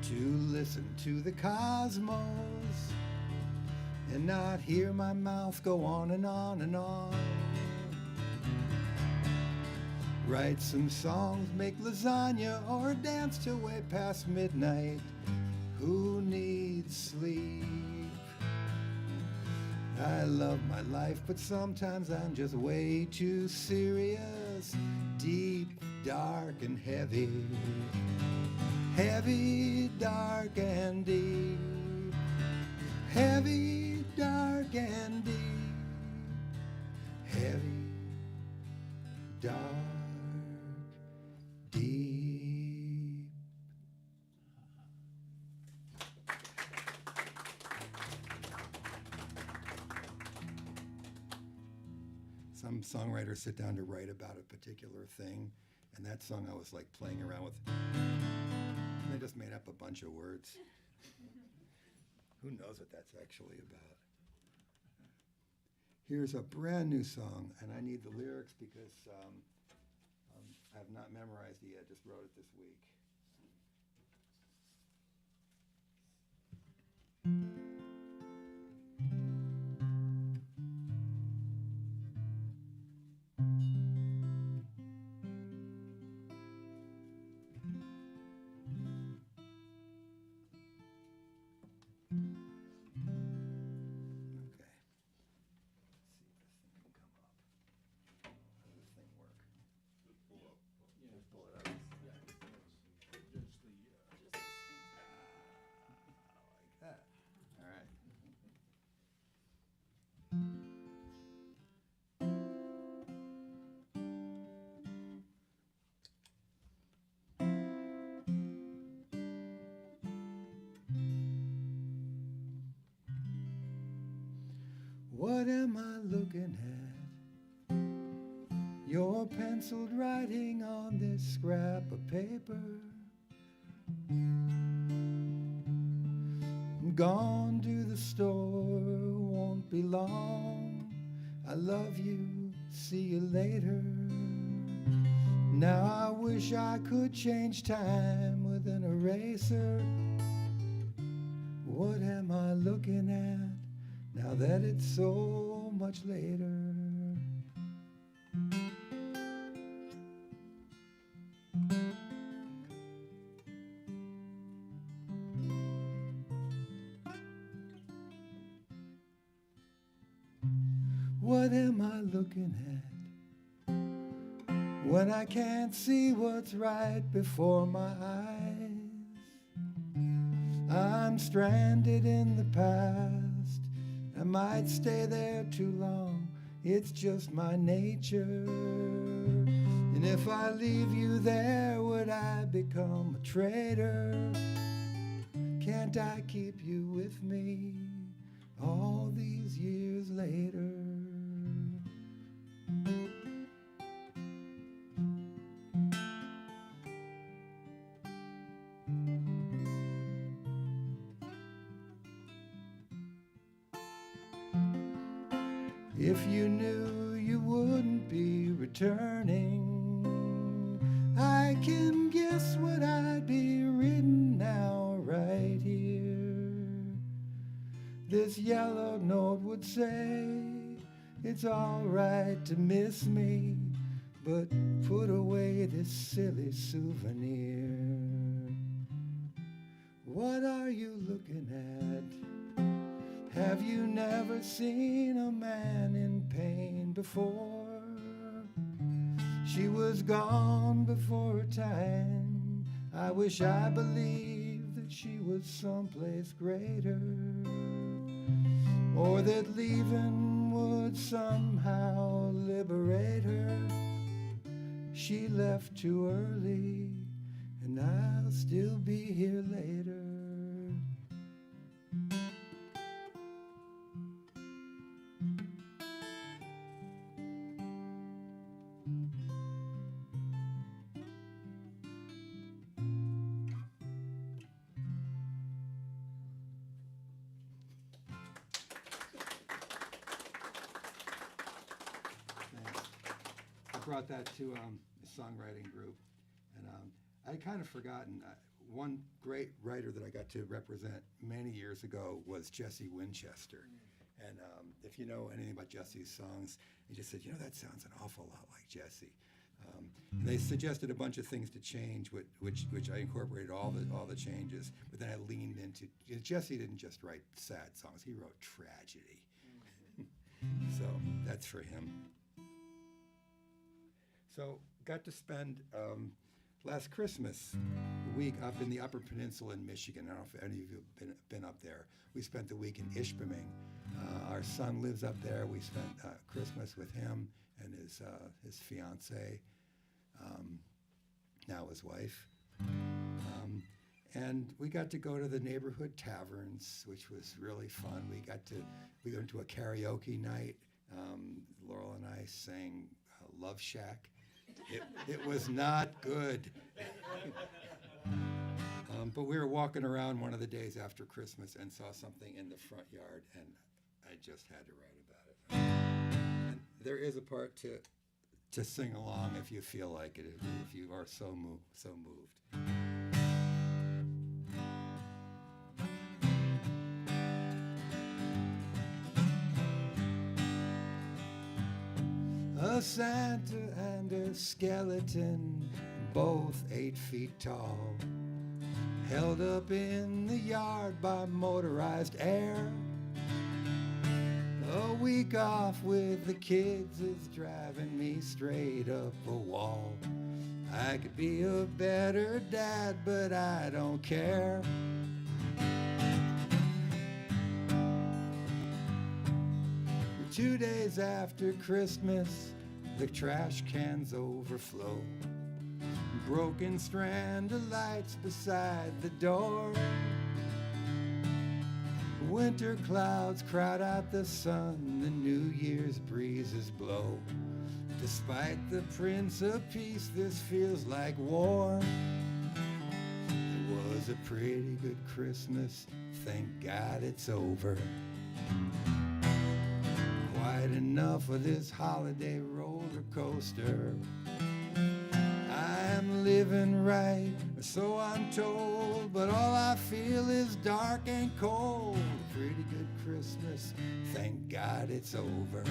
to listen to the cosmos and not hear my mouth go on and on and on. Write some songs, make lasagna, or dance till way past midnight. Who needs sleep? I love my life, but sometimes I'm just way too serious. Deep, dark, and heavy. Heavy, dark, and deep. Heavy, dark, and deep. Heavy, dark, deep. Some songwriters sit down to write about a particular thing, and that song I was like playing around with. And I just made up a bunch of words. Who knows what that's actually about? Here's a brand new song, and I need the lyrics because I have not memorized it yet, just wrote it this week. Okay. Let's see if this thing can come up. How does this thing work? Just pull up. Yeah, Just pull it up. yeah. What am I looking at? Your penciled writing on this scrap of paper. I'm gone to the store, won't be long. I love you, see you later. Now I wish I could change time with an eraser. What am I looking at now that it's so much later? What am I looking at when I can't see what's right before my eyes? I'm stranded in the past. I might stay there too long. It's just my nature. And if I leave you there, would I become a traitor? Can't I keep you with me all these years later? If you knew you wouldn't be returning, I can guess what I'd be reading now right here. This yellow note would say, it's all right to miss me, but put away this silly souvenir. What are you looking at? Have you never seen a man in pain before? She was gone before her time. I wish I believed that she was someplace greater, or that leaving would somehow liberate her. She left too early, and I'll still be here later. I brought that to a songwriting group, and I'd kind of forgotten. One great writer that I got to represent many years ago was Jesse Winchester. And if you know anything about Jesse's songs, he just said, that sounds an awful lot like Jesse. And they suggested a bunch of things to change, which I incorporated all the changes. But then I leaned into, Jesse didn't just write sad songs; he wrote tragedy. So that's for him. So got to spend last Christmas a week up in the Upper Peninsula in Michigan. I don't know if any of you have been up there. We spent the week in Ishpeming. Our son lives up there. We spent Christmas with him and his fiancée, now his wife. And we got to go to the neighborhood taverns, which was really fun. We went to a karaoke night. Laurel and I sang Love Shack. It was not good. But we were walking around one of the days after Christmas and saw something in the front yard, and I just had to write about it. And there is a part to sing along if you feel like it, if you are so moved. A Santa and a skeleton, both 8 feet tall, held up in the yard by motorized air. A week off with the kids is driving me straight up a wall. I could be a better dad, but I don't care. 2 days after Christmas, the trash cans overflow. Broken strand of lights beside the door. Winter clouds crowd out the sun, the New Year's breezes blow. Despite the Prince of Peace, this feels like war. It was a pretty good Christmas, thank God it's over. Quite enough of this holiday roller coaster. I'm living right, or so I'm told, but all I feel is dark and cold. A pretty good Christmas, thank God it's over.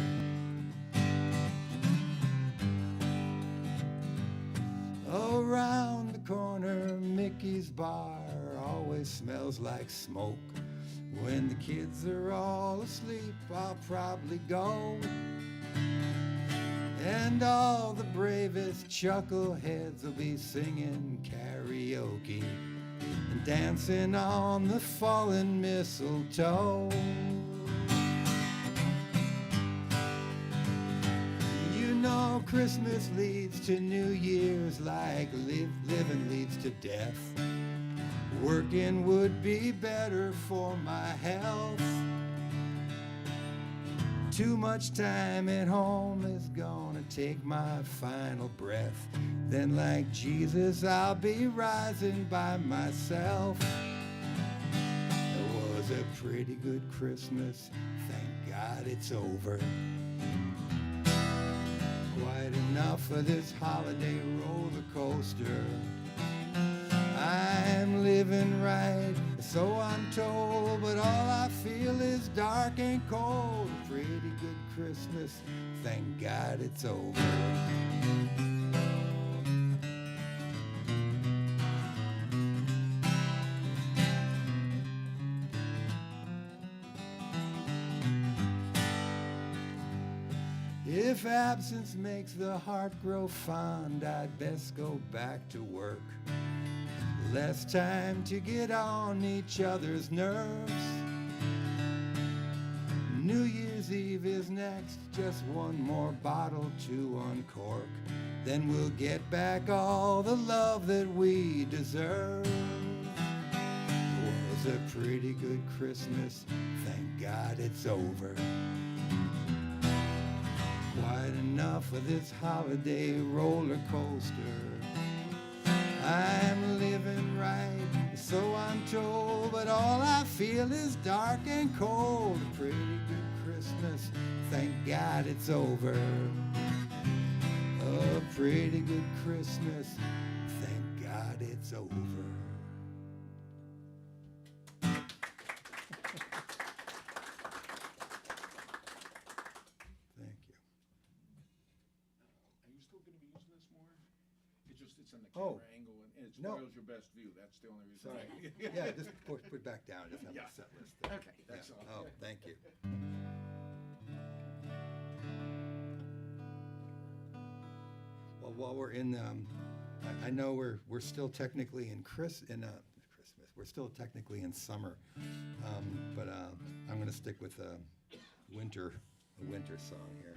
Around the corner, Mickey's bar always smells like smoke. When the kids are all asleep, I'll probably go. And all the bravest chuckleheads will be singing karaoke and dancing on the fallen mistletoe. You know Christmas leads to New Year's like living leads to death. Working would be better for my health. Too much time at home is gonna take my final breath. Then like Jesus, I'll be rising by myself. It was a pretty good Christmas, thank God it's over. Quite enough of this holiday roller coaster. I'm living right, so I'm told, but all I feel is dark and cold. A pretty good Christmas, thank God it's over. If absence makes the heart grow fond, I'd best go back to work. Less time to get on each other's nerves. New Year's Eve is next, just one more bottle to uncork. Then we'll get back all the love that we deserve. It was a pretty good Christmas, thank God it's over. Quite enough of this holiday roller coaster. I'm living right, so I'm told, but all I feel is dark and cold. A pretty good Christmas, thank God it's over. A pretty good Christmas, thank God it's over. Thank you. Are you still gonna be using this more? It's on the Oh. camera angle and it No. spoils your best view, that's the only reason. Sorry. Yeah, just put it back down. Just have Yeah. a set list there. Okay, that's Yeah. all. Oh, thank you. Well, while we're in, I know we're still technically in Christmas. We're still technically in summer, but I'm going to stick with a winter song here.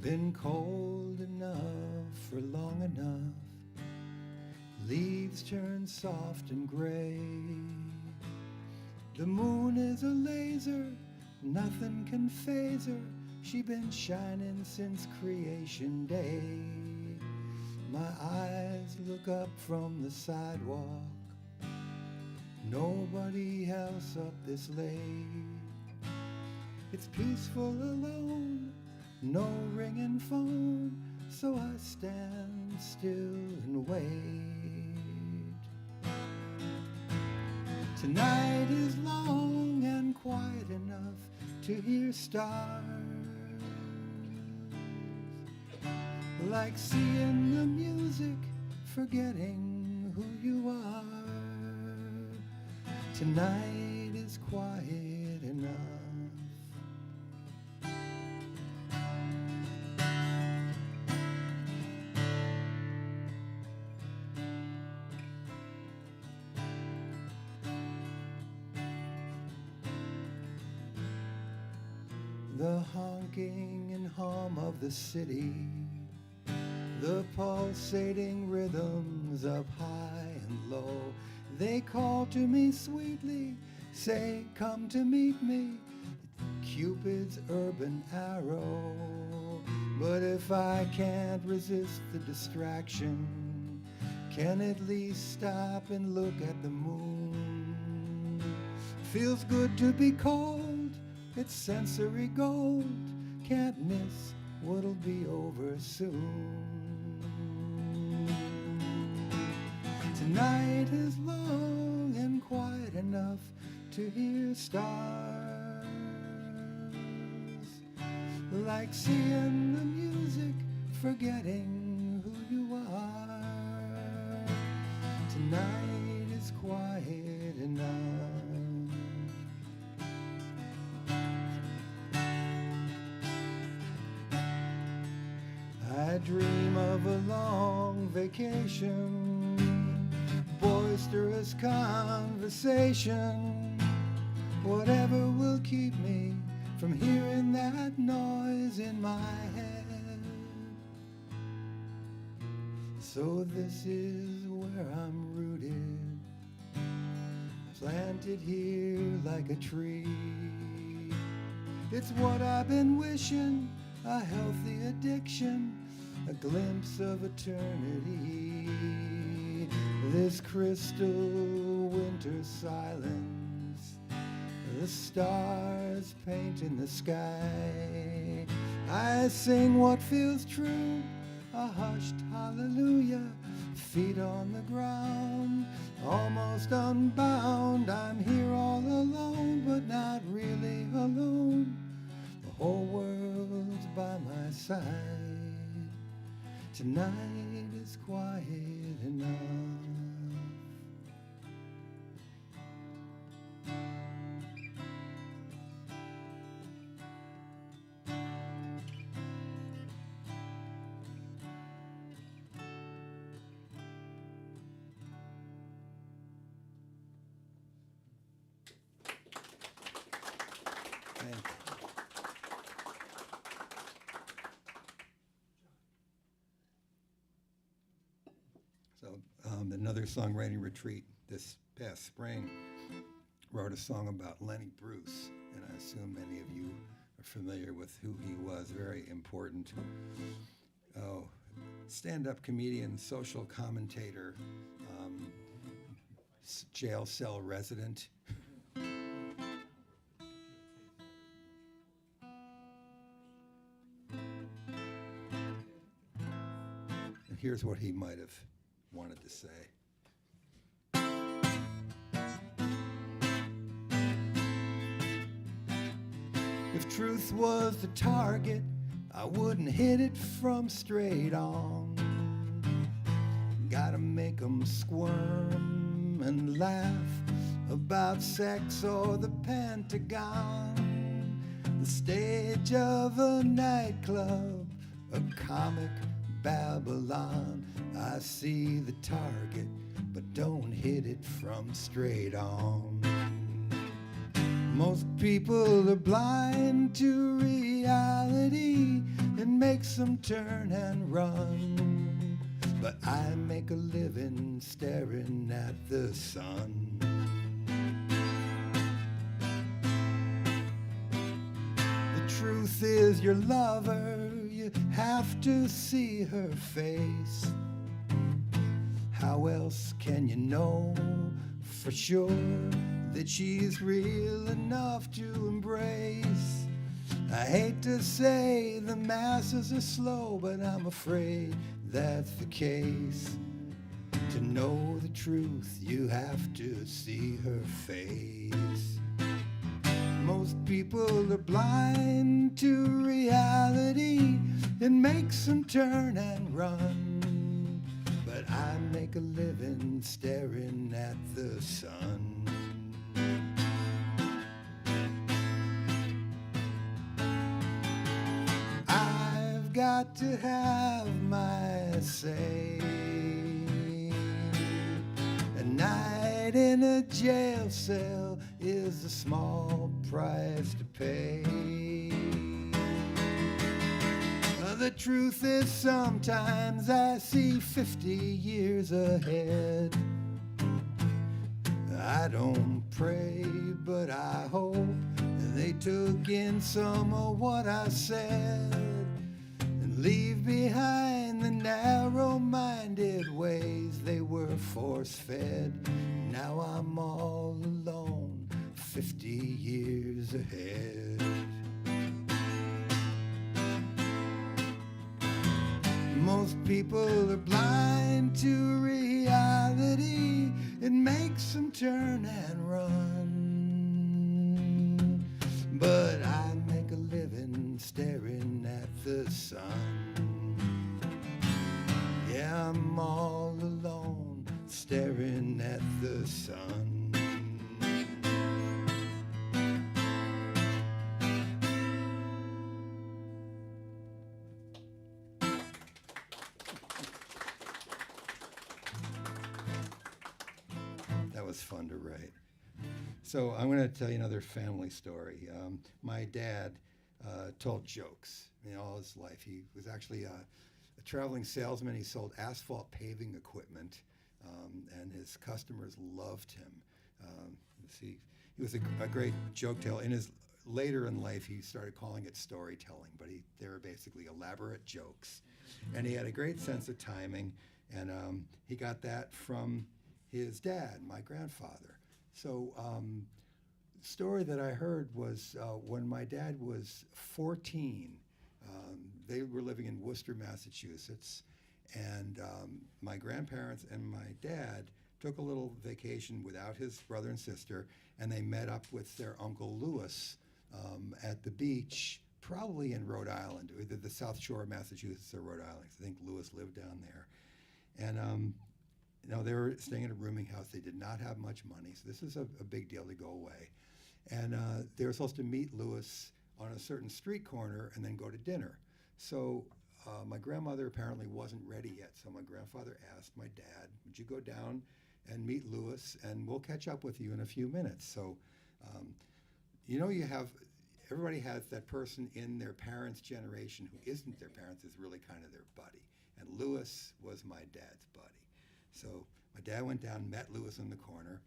Been cold enough for long enough. Leaves turn soft and gray. The moon is a laser, nothing can phase her. She been shining since creation day. My eyes look up from the sidewalk. Nobody else up this late. It's peaceful alone, no ringing phone, so I stand still and wait. Tonight is long and quiet enough to hear stars, like seeing the music, forgetting who you are. Tonight is quiet enough. The honking and hum of the city, the pulsating rhythms of high and low, they call to me sweetly, say, come to meet me, Cupid's urban arrow. But if I can't resist the distraction, can at least stop and look at the moon. Feels good to be cold, it's sensory gold, can't miss what'll be over soon. Tonight is long and quiet enough to hear stars, like seeing the music, forgetting who you are. Tonight is quiet enough. I dream of a long vacation, boisterous conversation, whatever will keep me from hearing that noise in my head. So this is where I'm rooted, planted here like a tree. It's what I've been wishing, a healthy addiction, a glimpse of eternity. This crystal winter silence, the stars paint in the sky. I sing what feels true, a hushed hallelujah, feet on the ground, almost unbound. I'm here all alone, but not really alone. The whole world's by my side. Tonight is quiet enough. Thank you. So another songwriting retreat this past spring, wrote a song about Lenny Bruce, and I assume many of you are familiar with who he was, very important. Oh, stand-up comedian, social commentator, jail cell resident. And here's what he might have wanted to say. If truth was the target, I wouldn't hit it from straight on. Gotta make 'em squirm and laugh about sex or the Pentagon. The stage of a nightclub, a comic Babylon. I see the target, but don't hit it from straight on. Most people are blind to reality. It makes them turn and run. But I make a living staring at the sun. The truth is your lover, you have to see her face. How else can you know for sure that she's real enough to embrace? I hate to say the masses are slow, but I'm afraid that's the case. To know the truth, you have to see her face. Most people are blind to reality. It makes them turn and run. But I make a living staring at the sun. got to have my say. A night in a jail cell is a small price to pay. The truth is sometimes I see 50 years ahead. I don't pray, but I hope they took in some of what I said and leave behind the narrow-minded ways they were force-fed. Now I'm all alone, 50 years ahead. Most people are blind to reality. It makes them turn and run. But I make a living staring at the sun. Yeah, I'm all alone staring at the sun. Was fun to write. So I'm going to tell you another family story. My dad told jokes all his life. He was actually a traveling salesman. He sold asphalt paving equipment, and his customers loved him. He was a great joke teller. Later in life, he started calling it storytelling, but they were basically elaborate jokes. And he had a great sense of timing, and he got that from his dad, my grandfather. So the story that I heard was when my dad was 14, they were living in Worcester, Massachusetts, and my grandparents and my dad took a little vacation without his brother and sister, and they met up with their Uncle Lewis at the beach, probably in Rhode Island, either the South Shore of Massachusetts or Rhode Island. I think Lewis lived down there. And they were staying in a rooming house. They did not have much money, so this is a big deal to go away. And they were supposed to meet Lewis on a certain street corner and then go to dinner. So my grandmother apparently wasn't ready yet, so my grandfather asked my dad, would you go down and meet Lewis, and we'll catch up with you in a few minutes. So, everybody has that person in their parents' generation who isn't their parents, is really kind of their buddy. And Lewis was my dad's buddy. So my dad went down, met Lewis in the corner,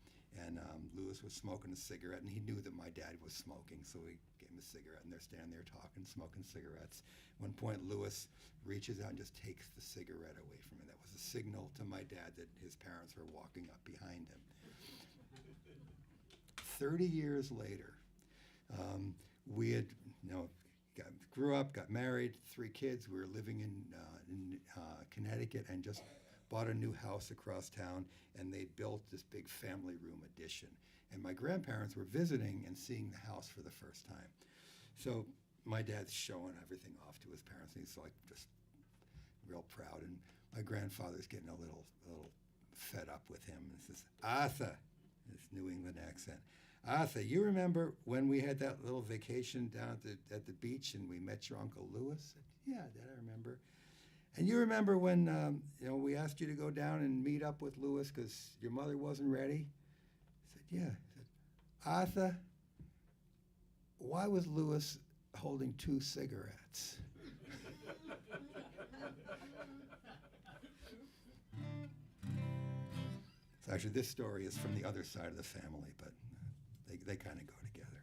and Lewis was smoking a cigarette, and he knew that my dad was smoking, so he gave him a cigarette, and they're standing there talking, smoking cigarettes. At one point, Lewis reaches out and just takes the cigarette away from him. That was a signal to my dad that his parents were walking up behind him. 30 years later, we had, grew up, got married, 3 kids. We were living in Connecticut and just bought a new house across town, and they built this big family room addition. And my grandparents were visiting and seeing the house for the first time. So my dad's showing everything off to his parents, and he's like just real proud. And my grandfather's getting a little fed up with him, and says, Arthur, this New England accent, Arthur, you remember when we had that little vacation down at the beach and we met your Uncle Lewis? I said, yeah, Dad, I remember. And you remember when we asked you to go down and meet up with Lewis because your mother wasn't ready? I said, yeah. I said, Arthur, why was Lewis holding 2 cigarettes? So actually, this story is from the other side of the family, but they kind of go together.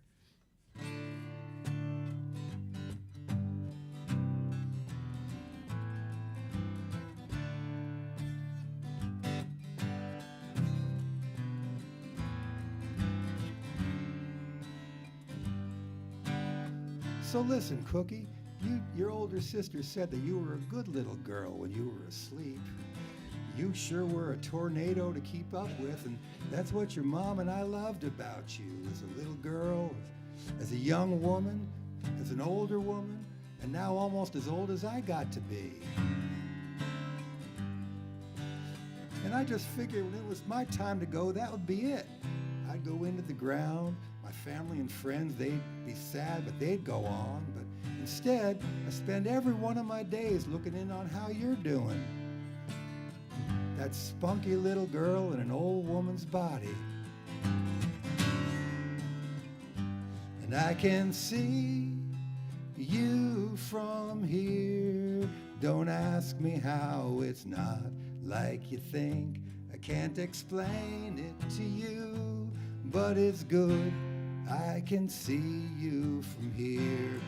So listen, Cookie, your older sister said that you were a good little girl when you were asleep. You sure were a tornado to keep up with, and that's what your mom and I loved about you as a little girl, as a young woman, as an older woman, and now almost as old as I got to be. And I just figured when it was my time to go, that would be it. I'd go into the ground. My family and friends, they'd be sad, but they'd go on. But Instead, I spend every one of my days looking in on how you're doing. That spunky little girl in an old woman's body. And I can see you from here. Don't ask me how, it's not like you think. I can't explain it to you, but it's good. I can see you from here.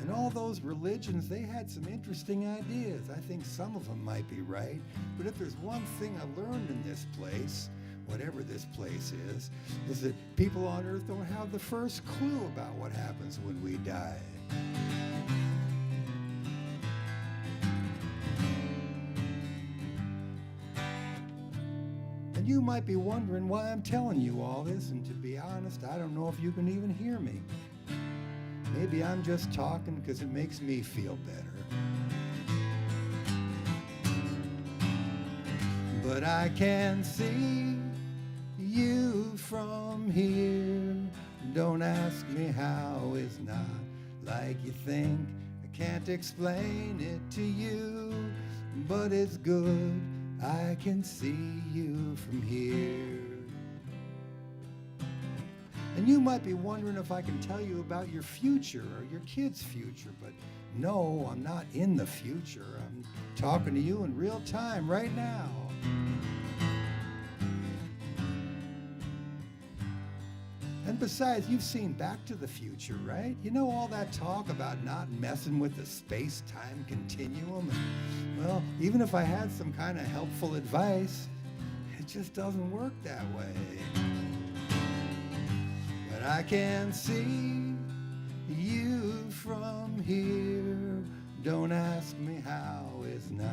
And all those religions, they had some interesting ideas. I think some of them might be right. But if there's one thing I learned in this place, whatever this place is that people on earth don't have the first clue about what happens when we die. And you might be wondering why I'm telling you all this, and to be honest, I don't know if you can even hear me. Maybe I'm just talking because it makes me feel better. But I can see you from here. Don't ask me how, it's not like you think. I can't explain it to you, but it's good. I can see you from here. And you might be wondering if I can tell you about your future or your kids' future, but no, I'm not in the future. I'm talking to you in real time right now. And besides, you've seen Back to the Future, right? You know all that talk about not messing with the space-time continuum? And, well, even if I had some kind of helpful advice, it just doesn't work that way. But I can see you from here. Don't ask me how, it's not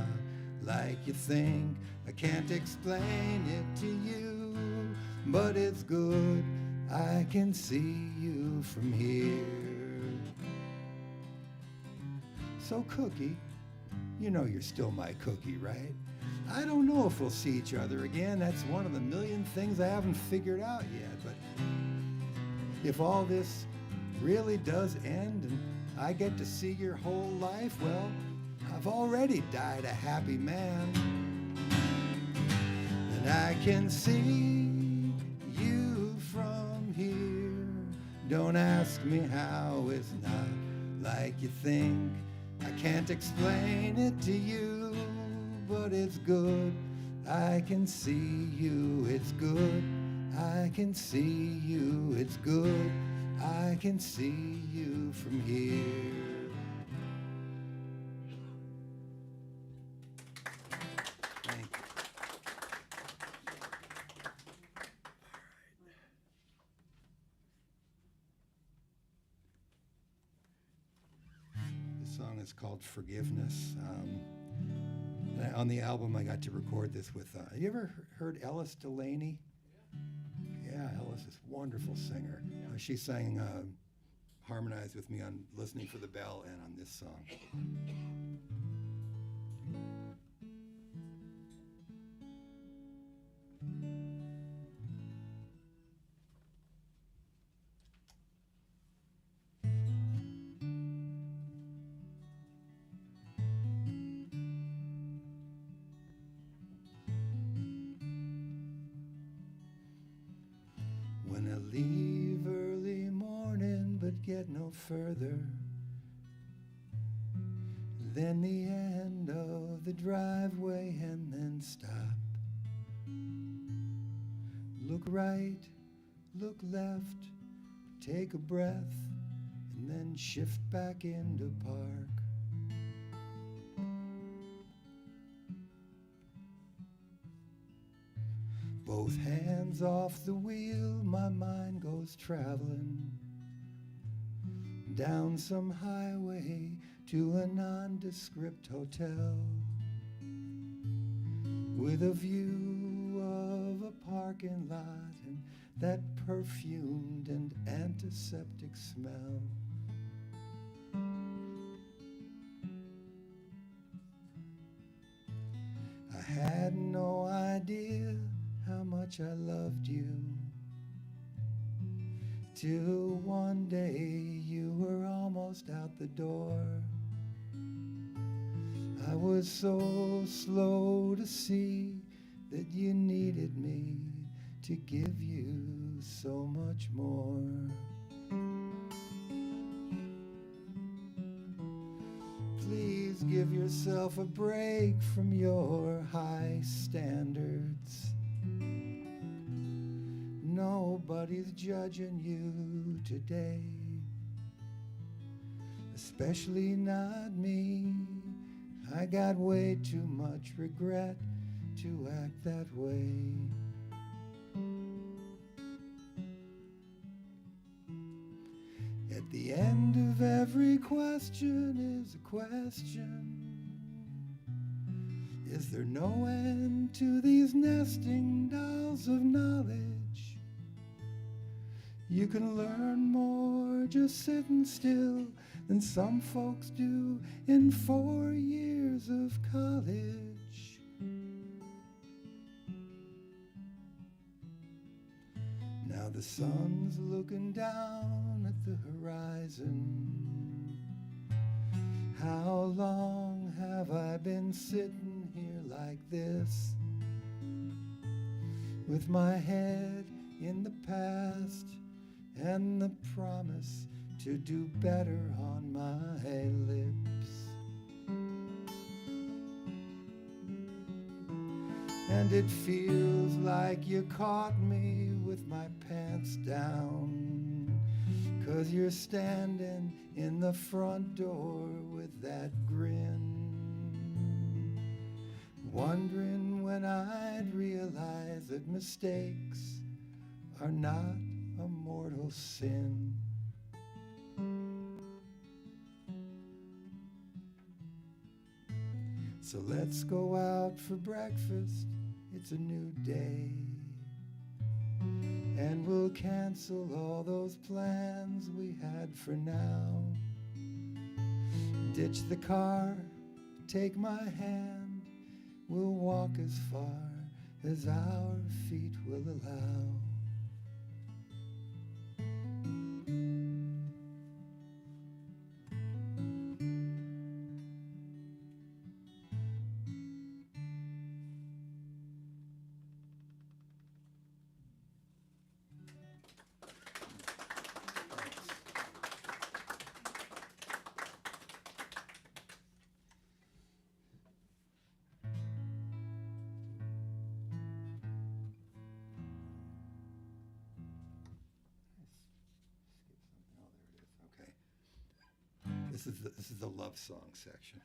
like you think. I can't explain it to you, but it's good. I can see you from here. So Cookie, you know you're still my cookie, right? I don't know if we'll see each other again. That's one of the million things I haven't figured out yet. But if all this really does end and I get to see your whole life, well, I've already died a happy man. And I can see you from here. Don't ask me how, it's not like you think. I can't explain it to you, but it's good. I can see you, it's good. I can see you, it's good. I can see you from here. Thank you. This song is called Forgiveness. On the album, I got to record this with, you ever heard Ellis Delaney? Yeah, Ellis is a wonderful singer. She sang, harmonized with me on Listening for the Bell and on this song. When I leave early morning but get no further than the end of the driveway and then stop. Look right, look left, take a breath, and then shift back into park. Both hands off the wheel, my mind goes traveling down some highway to a nondescript hotel with a view of a parking lot and that perfumed and antiseptic smell. I had no idea how much I loved you till one day you were almost out the door. I was so slow to see that you needed me to give you so much more. Please give yourself a break from your high standards. Nobody's judging you today, especially not me. I got way too much regret to act that way. At the end of every question is a question. Is there no end to these nesting dolls of knowledge? You can learn more just sitting still than some folks do in 4 years of college. Now the sun's looking down at the horizon. How long have I been sitting here like this, with my head in the past and the promise to do better on my lips? And it feels like you caught me with my pants down, 'cause you're standing in the front door with that grin, wondering when I'd realize that mistakes are not a mortal sin. So let's go out for breakfast, it's a new day, and we'll cancel all those plans we had for now. Ditch the car, take my hand, we'll walk as far as our feet will allow. This is the love song section.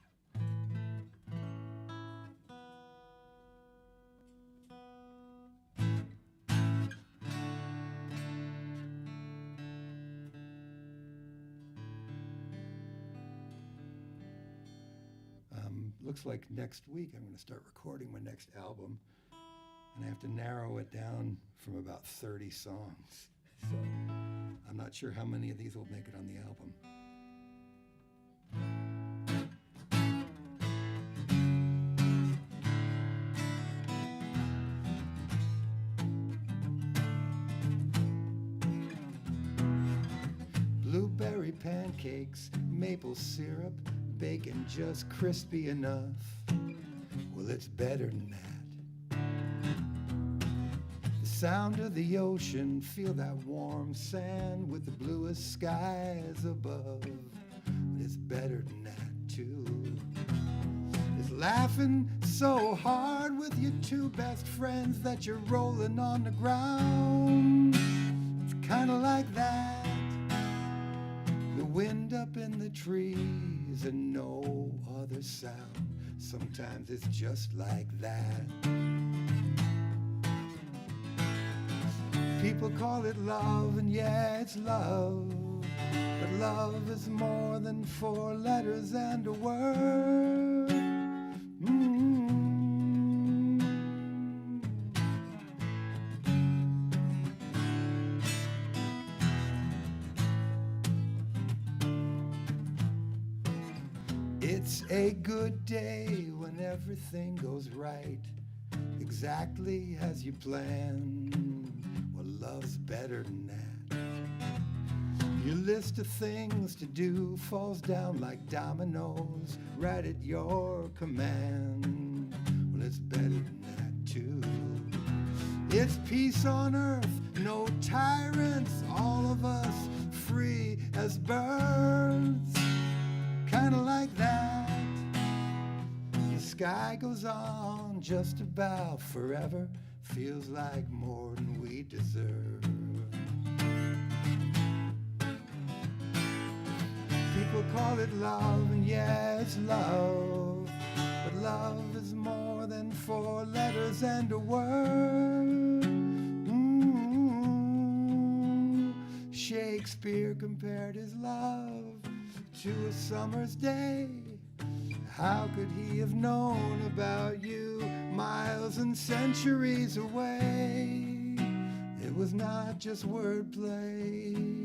Looks like next week I'm going to start recording my next album, and I have to narrow it down from about 30 songs. So I'm not sure how many of these will make it on the album. Blueberry pancakes, maple syrup, bacon just crispy enough. Well, it's better than that. The sound of the ocean, feel that warm sand with the bluest skies above. But it's better than that too. It's laughing so hard with your two best friends that you're rolling on the ground. It's kind of like that. The wind up in the trees and no other sound. Sometimes it's just like that. People call it love, and yeah, it's love. But love is more than 4 letters and a word. It's a good day when everything goes right, exactly as you planned. Well, love's better than that. Your list of things to do falls down like dominoes right at your command. Well, it's better than that too. It's peace on earth, no tyrants, all of us free as birds. Kinda like that. The sky goes on just about forever, feels like more than we deserve. People call it love, and yeah, it's love. But love is more than 4 letters and a word. Shakespeare compared his love to a summer's day. How could he have known about you miles and centuries away? It was not just wordplay.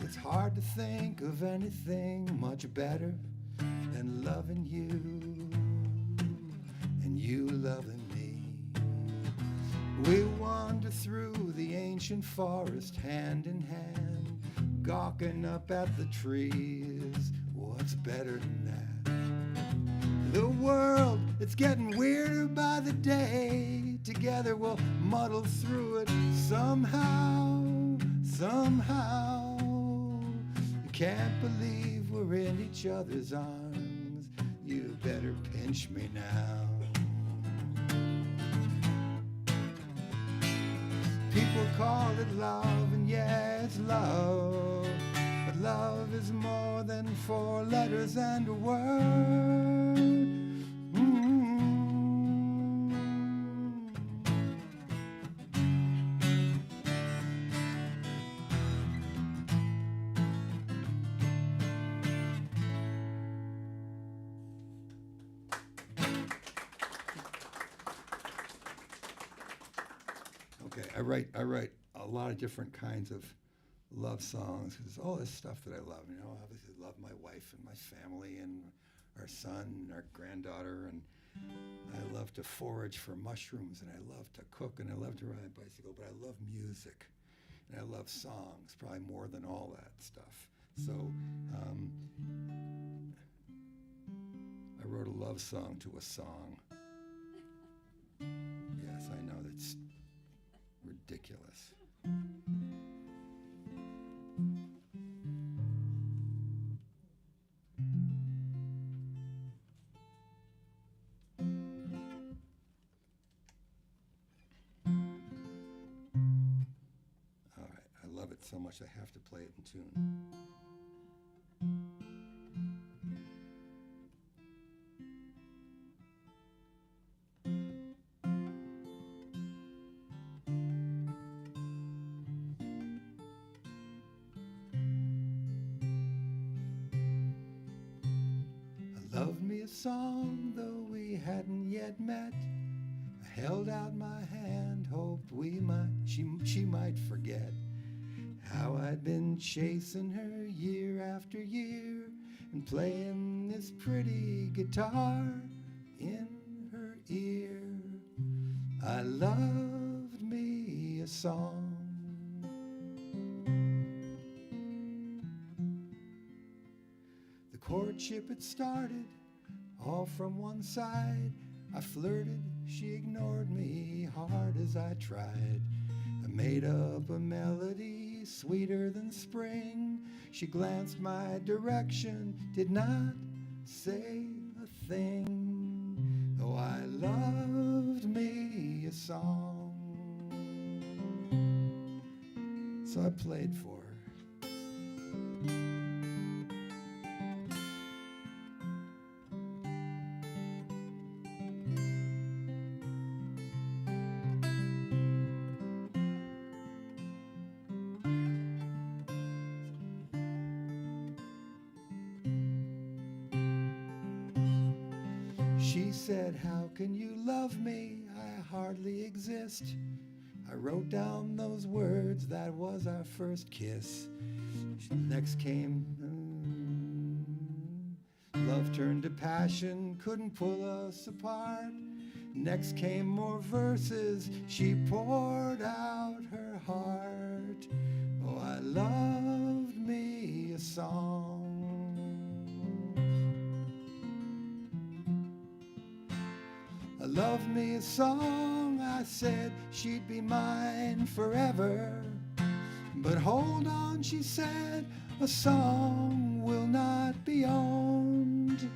It's hard to think of anything much better than loving you and you loving me. We wander through the ancient forest hand in hand, gawking up at the trees. What's better than that? The world, it's getting weirder by the day. Together we'll muddle through it somehow, somehow. Can't believe we're in each other's arms. You better pinch me now. People call it love, and yeah, it's love. But love is more than 4 letters and a word. Okay, I write a lot of different kinds of love songs. There's all this stuff that I love. You know, obviously I love my wife and my family and our son and our granddaughter, and I love to forage for mushrooms, and I love to cook, and I love to ride a bicycle, but I love music, and I love songs probably more than all that stuff. So I wrote a love song to a song. Yes, I know, that's ridiculous. All right, I love it so much I have to play it in tune. Loved me a song, though we hadn't yet met. I held out my hand, hoped she might forget how I'd been chasing her year after year and playing this pretty guitar in her ear. I loved me a song. The courtship had started, all from one side. I flirted, she ignored me hard as I tried. I made up a melody sweeter than spring. She glanced my direction, did not say a thing. Oh, I loved me a song. So I played for her. She said, how can you love me? I hardly exist. I wrote down those words, that was our first kiss. Next came love turned to passion, couldn't pull us apart. Next came more verses, she poured out her heart. Oh, I loved me a song. I loved me a song, I said she'd be mine forever. But hold on, she said, a song will not be owned.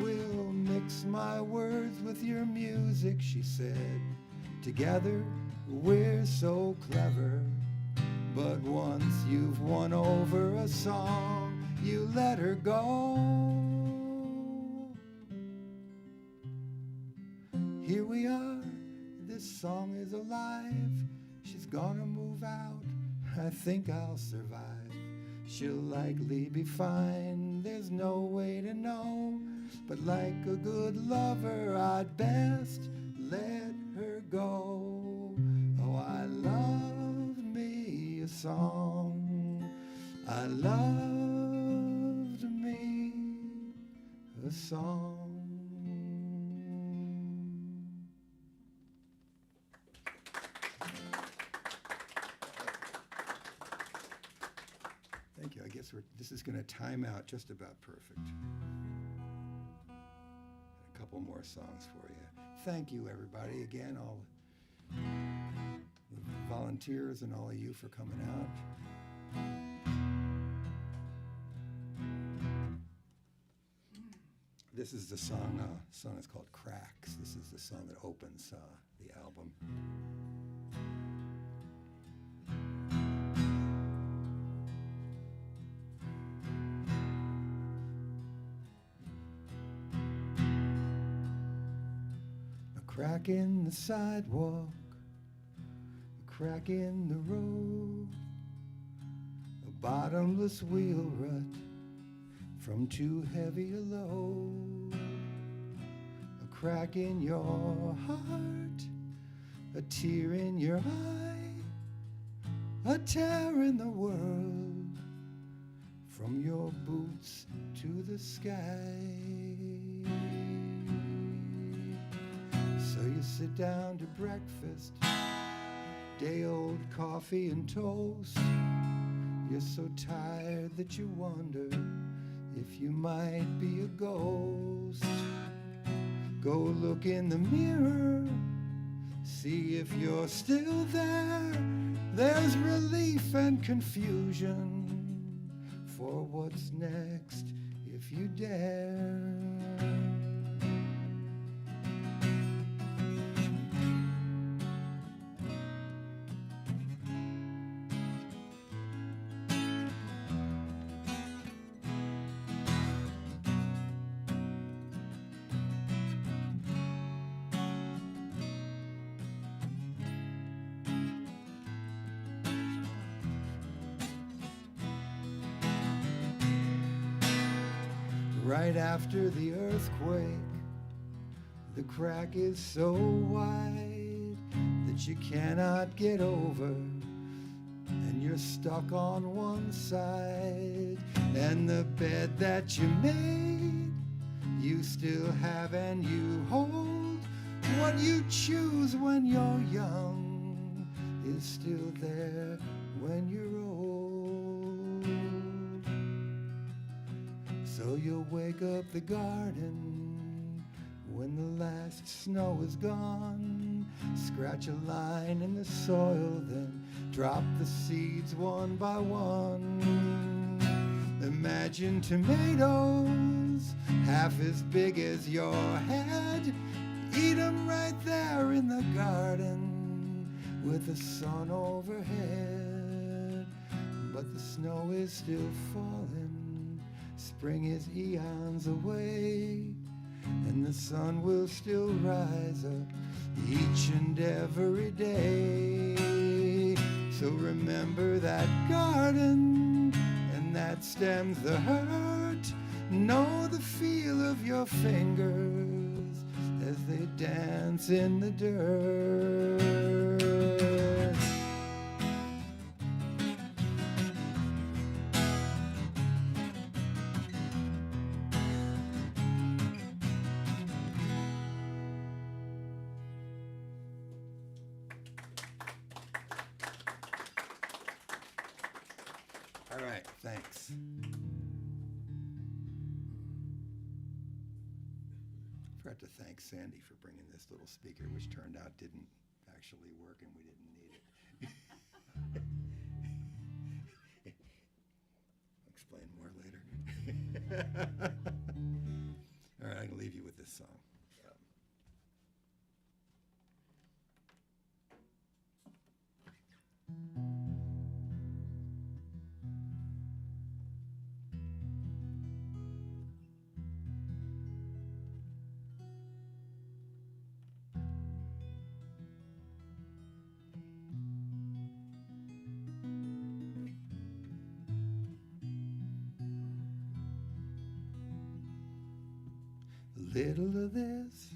We'll mix my words with your music, she said. Together we're so clever. But once you've won over a song, you let her go. Here we are, this song is alive. She's gonna move out, I think I'll survive. She'll likely be fine, there's no way to know. But like a good lover, I'd best let her go. Oh, I loved me a song. I loved me a song. Thank you. I guess this is going to time out just about perfect. A couple more songs for you. Thank you, everybody. Again, all the volunteers and all of you for coming out. This is the song. Song is called Cracks. This is the song that opens the album. Crack in the sidewalk, a crack in the road, a bottomless wheel rut from too heavy a load, a crack in your heart, a tear in your eye, a tear in the world from your boots to the sky. So you sit down to breakfast, day-old coffee and toast. You're so tired that you wonder if you might be a ghost. Go look in the mirror, see if you're still there. There's relief and confusion for what's next if you dare. Right after the earthquake, the crack is so wide that you cannot get over, and you're stuck on one side. And the bed that you made, you still have and you hold. What you choose when you're young is still there when you're old. So you'll wake up the garden when the last snow is gone. Scratch a line in the soil, then drop the seeds one by one. Imagine tomatoes half as big as your head. Eat 'em right there in the garden with the sun overhead. But the snow is still falling. Spring is eons away, and the sun will still rise up each and every day. So remember that garden, and that stems the hurt. Know the feel of your fingers as they dance footprints in the dirt. All right, thanks. Forgot to thank Sandy for bringing this little speaker, which turned out didn't actually work and we didn't need it. I'll explain more later. All right, I'm gonna leave you with this song. A little of this,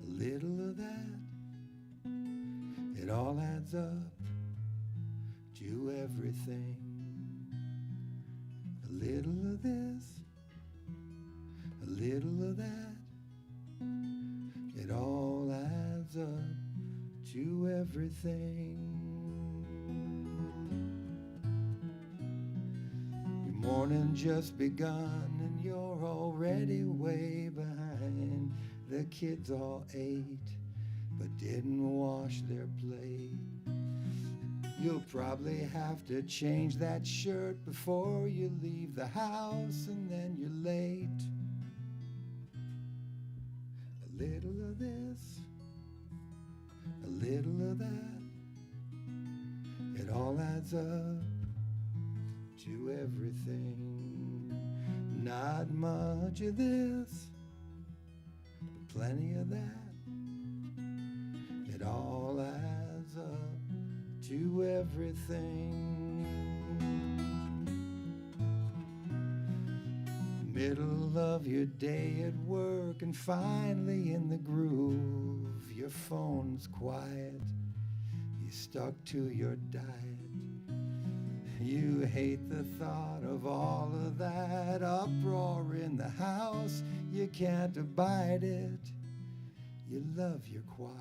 a little of that, it all adds up to everything. A little of this, a little of that, it all adds up to everything. Your morning just begun and you're already way behind. The kids all ate but didn't wash their plate. You'll probably have to change that shirt before you leave the house, and then you're late. A little of this, a little of that, it all adds up to everything. Not much of this, but plenty of that. It all adds up to everything. Middle of your day at work and finally in the groove. Your phone's quiet, you stuck to your diet. You hate the thought of all of that uproar in the house. You can't abide it. You love your quiet.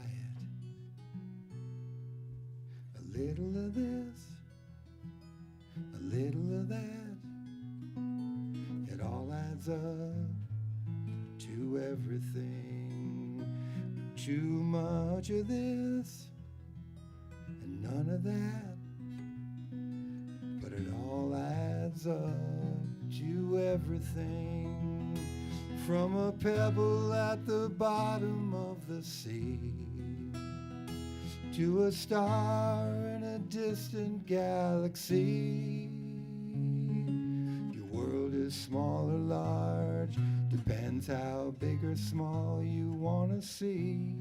A little of this, a little of that, it all adds up to everything. Too much of this and none of that, but it all adds up to everything. From a pebble at the bottom of the sea to a star in a distant galaxy. Your world is small or large, depends how big or small you want to see.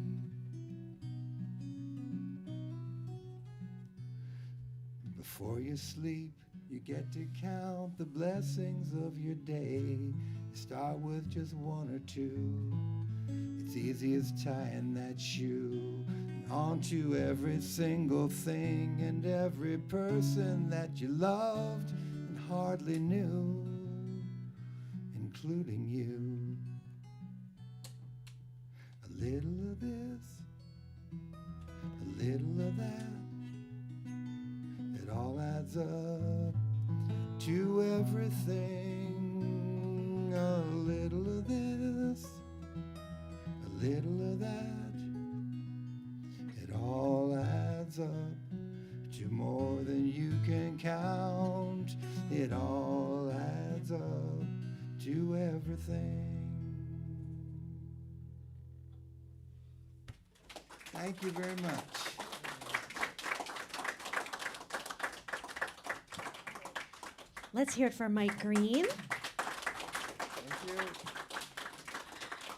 Before you sleep, you get to count the blessings of your day. Start with just one or two. It's easy as tying that shoe onto every single thing and every person that you loved and hardly knew, including you. A little of this, a little of that, it all adds up to everything. A little of this, a little of that, it all adds up to more than you can count. It all adds up to everything. Thank you very much. Let's hear it for Mike Green. Thank you.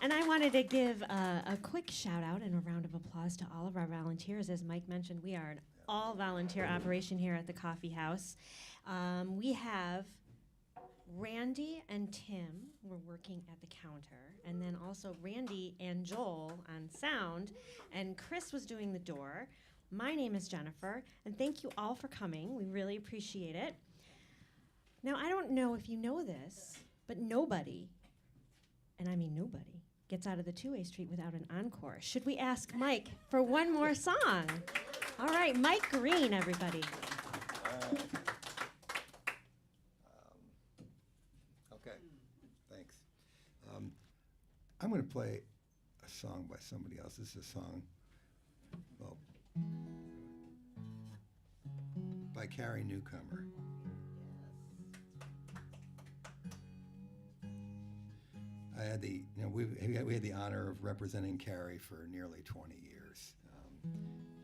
And I wanted to give a quick shout out and a round of applause to all of our volunteers. As Mike mentioned, we are an all volunteer operation here at the Coffee House. We have Randy and Tim were working at the counter, and then also Randy and Joel on sound, and Chris was doing the door. My name is Jennifer, and thank you all for coming. We really appreciate it. Now, I don't know if you know this, but nobody, and I mean nobody, gets out of the two-way street without an encore. Should we ask Mike for one more song? All right, Mike Green, everybody. Okay, thanks. I'm going to play a song by somebody else. This is a song, well, by Carrie Newcomer. I had the, we had the honor of representing Carrie for nearly 20 years,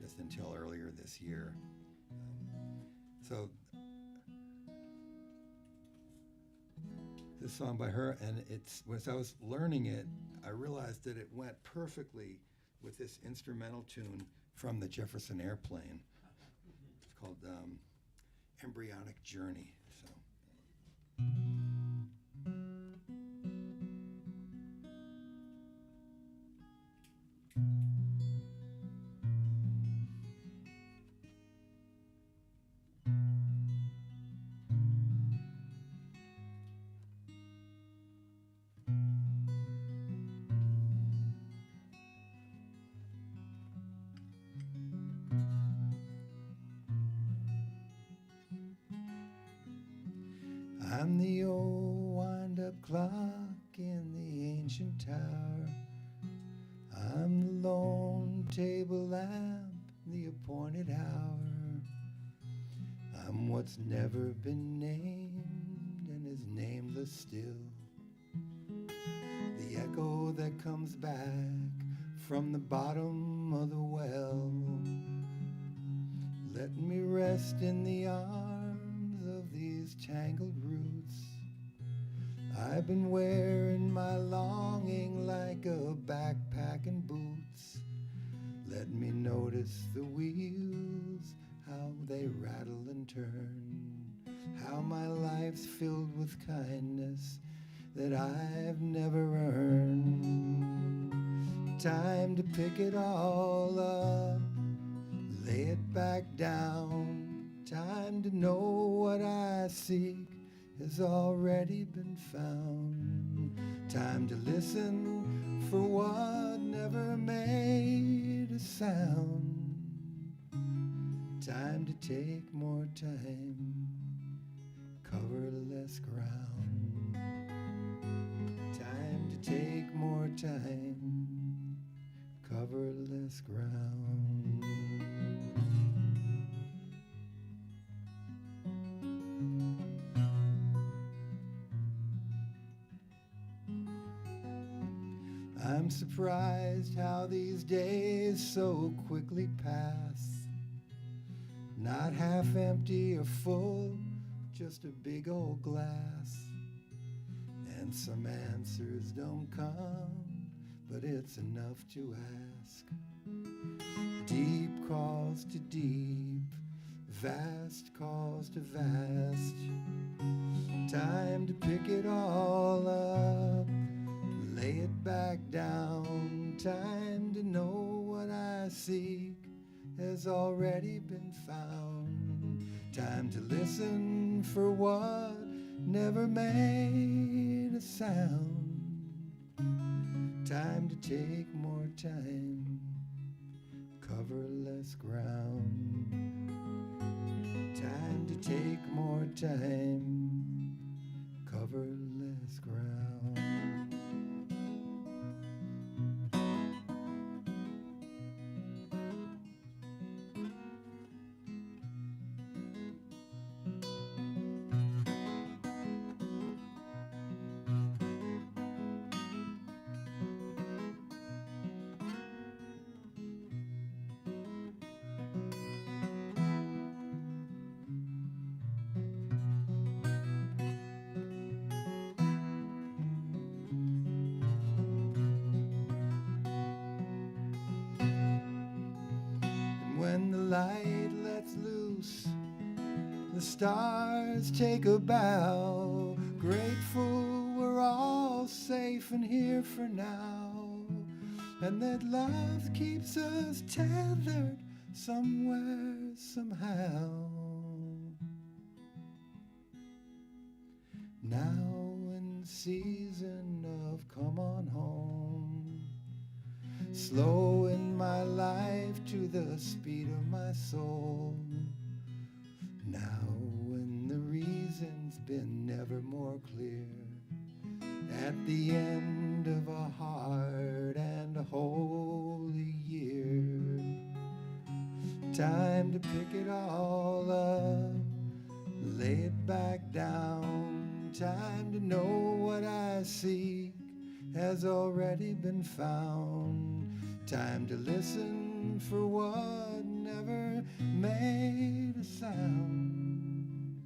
just until earlier this year. So this song by her, and as I was learning it, I realized that it went perfectly with this instrumental tune from the Jefferson Airplane. It's called Embryonic Journey. So. I'm the old wind-up clock in the ancient tower. I'm the lone table lamp, the appointed hour. I'm what's never been named and is nameless still. The echo that comes back from the bottom of the well. Let me rest in the arms of these tangled roots. I've been wearing my longing like a backpack and boots. Let me notice the wheels, how they rattle and turn, how my life's filled with kindness that I've never earned. Time to pick it all up, lay it back down. Time to know what I seek has already been found. Time to listen for what never made a sound. Time to take more time, cover less ground. Time to take more time, cover less ground. I'm surprised how these days so quickly pass. Not half empty or full, just a big old glass. And some answers don't come, but it's enough to ask. Deep calls to deep, vast calls to vast. Time to pick it all up, lay it back down. Time to know what I seek has already been found. Time to listen for what never made a sound. Time to take more time, cover less ground. Time to take more time, cover less ground. When the light lets loose, the stars take a bow. Grateful we're all safe and here for now, and that love keeps us tethered somewhere, somehow. Now in season of come on home, slow in my life to the speed of my soul. Now when the reason's been never more clear, at the end of a hard and a holy year, time to pick it all up, lay it back down, time to know what I seek has already been found, time to listen for what never made a sound,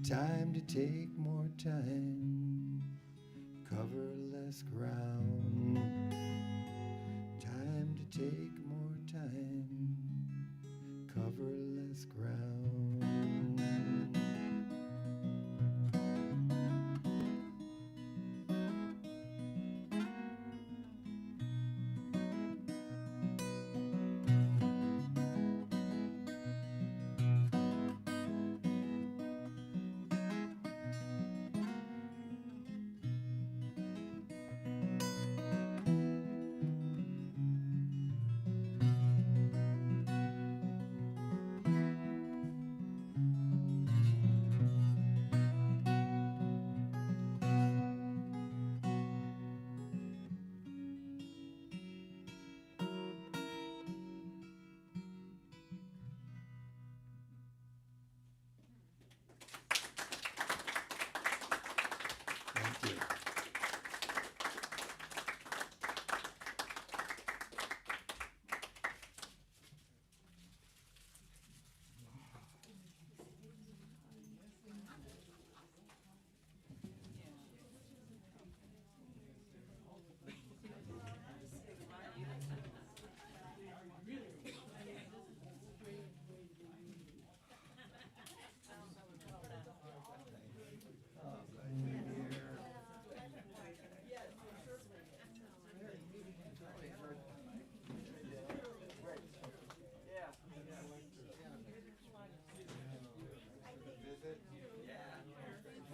time to take more time, cover less ground, time to take more time, cover less ground.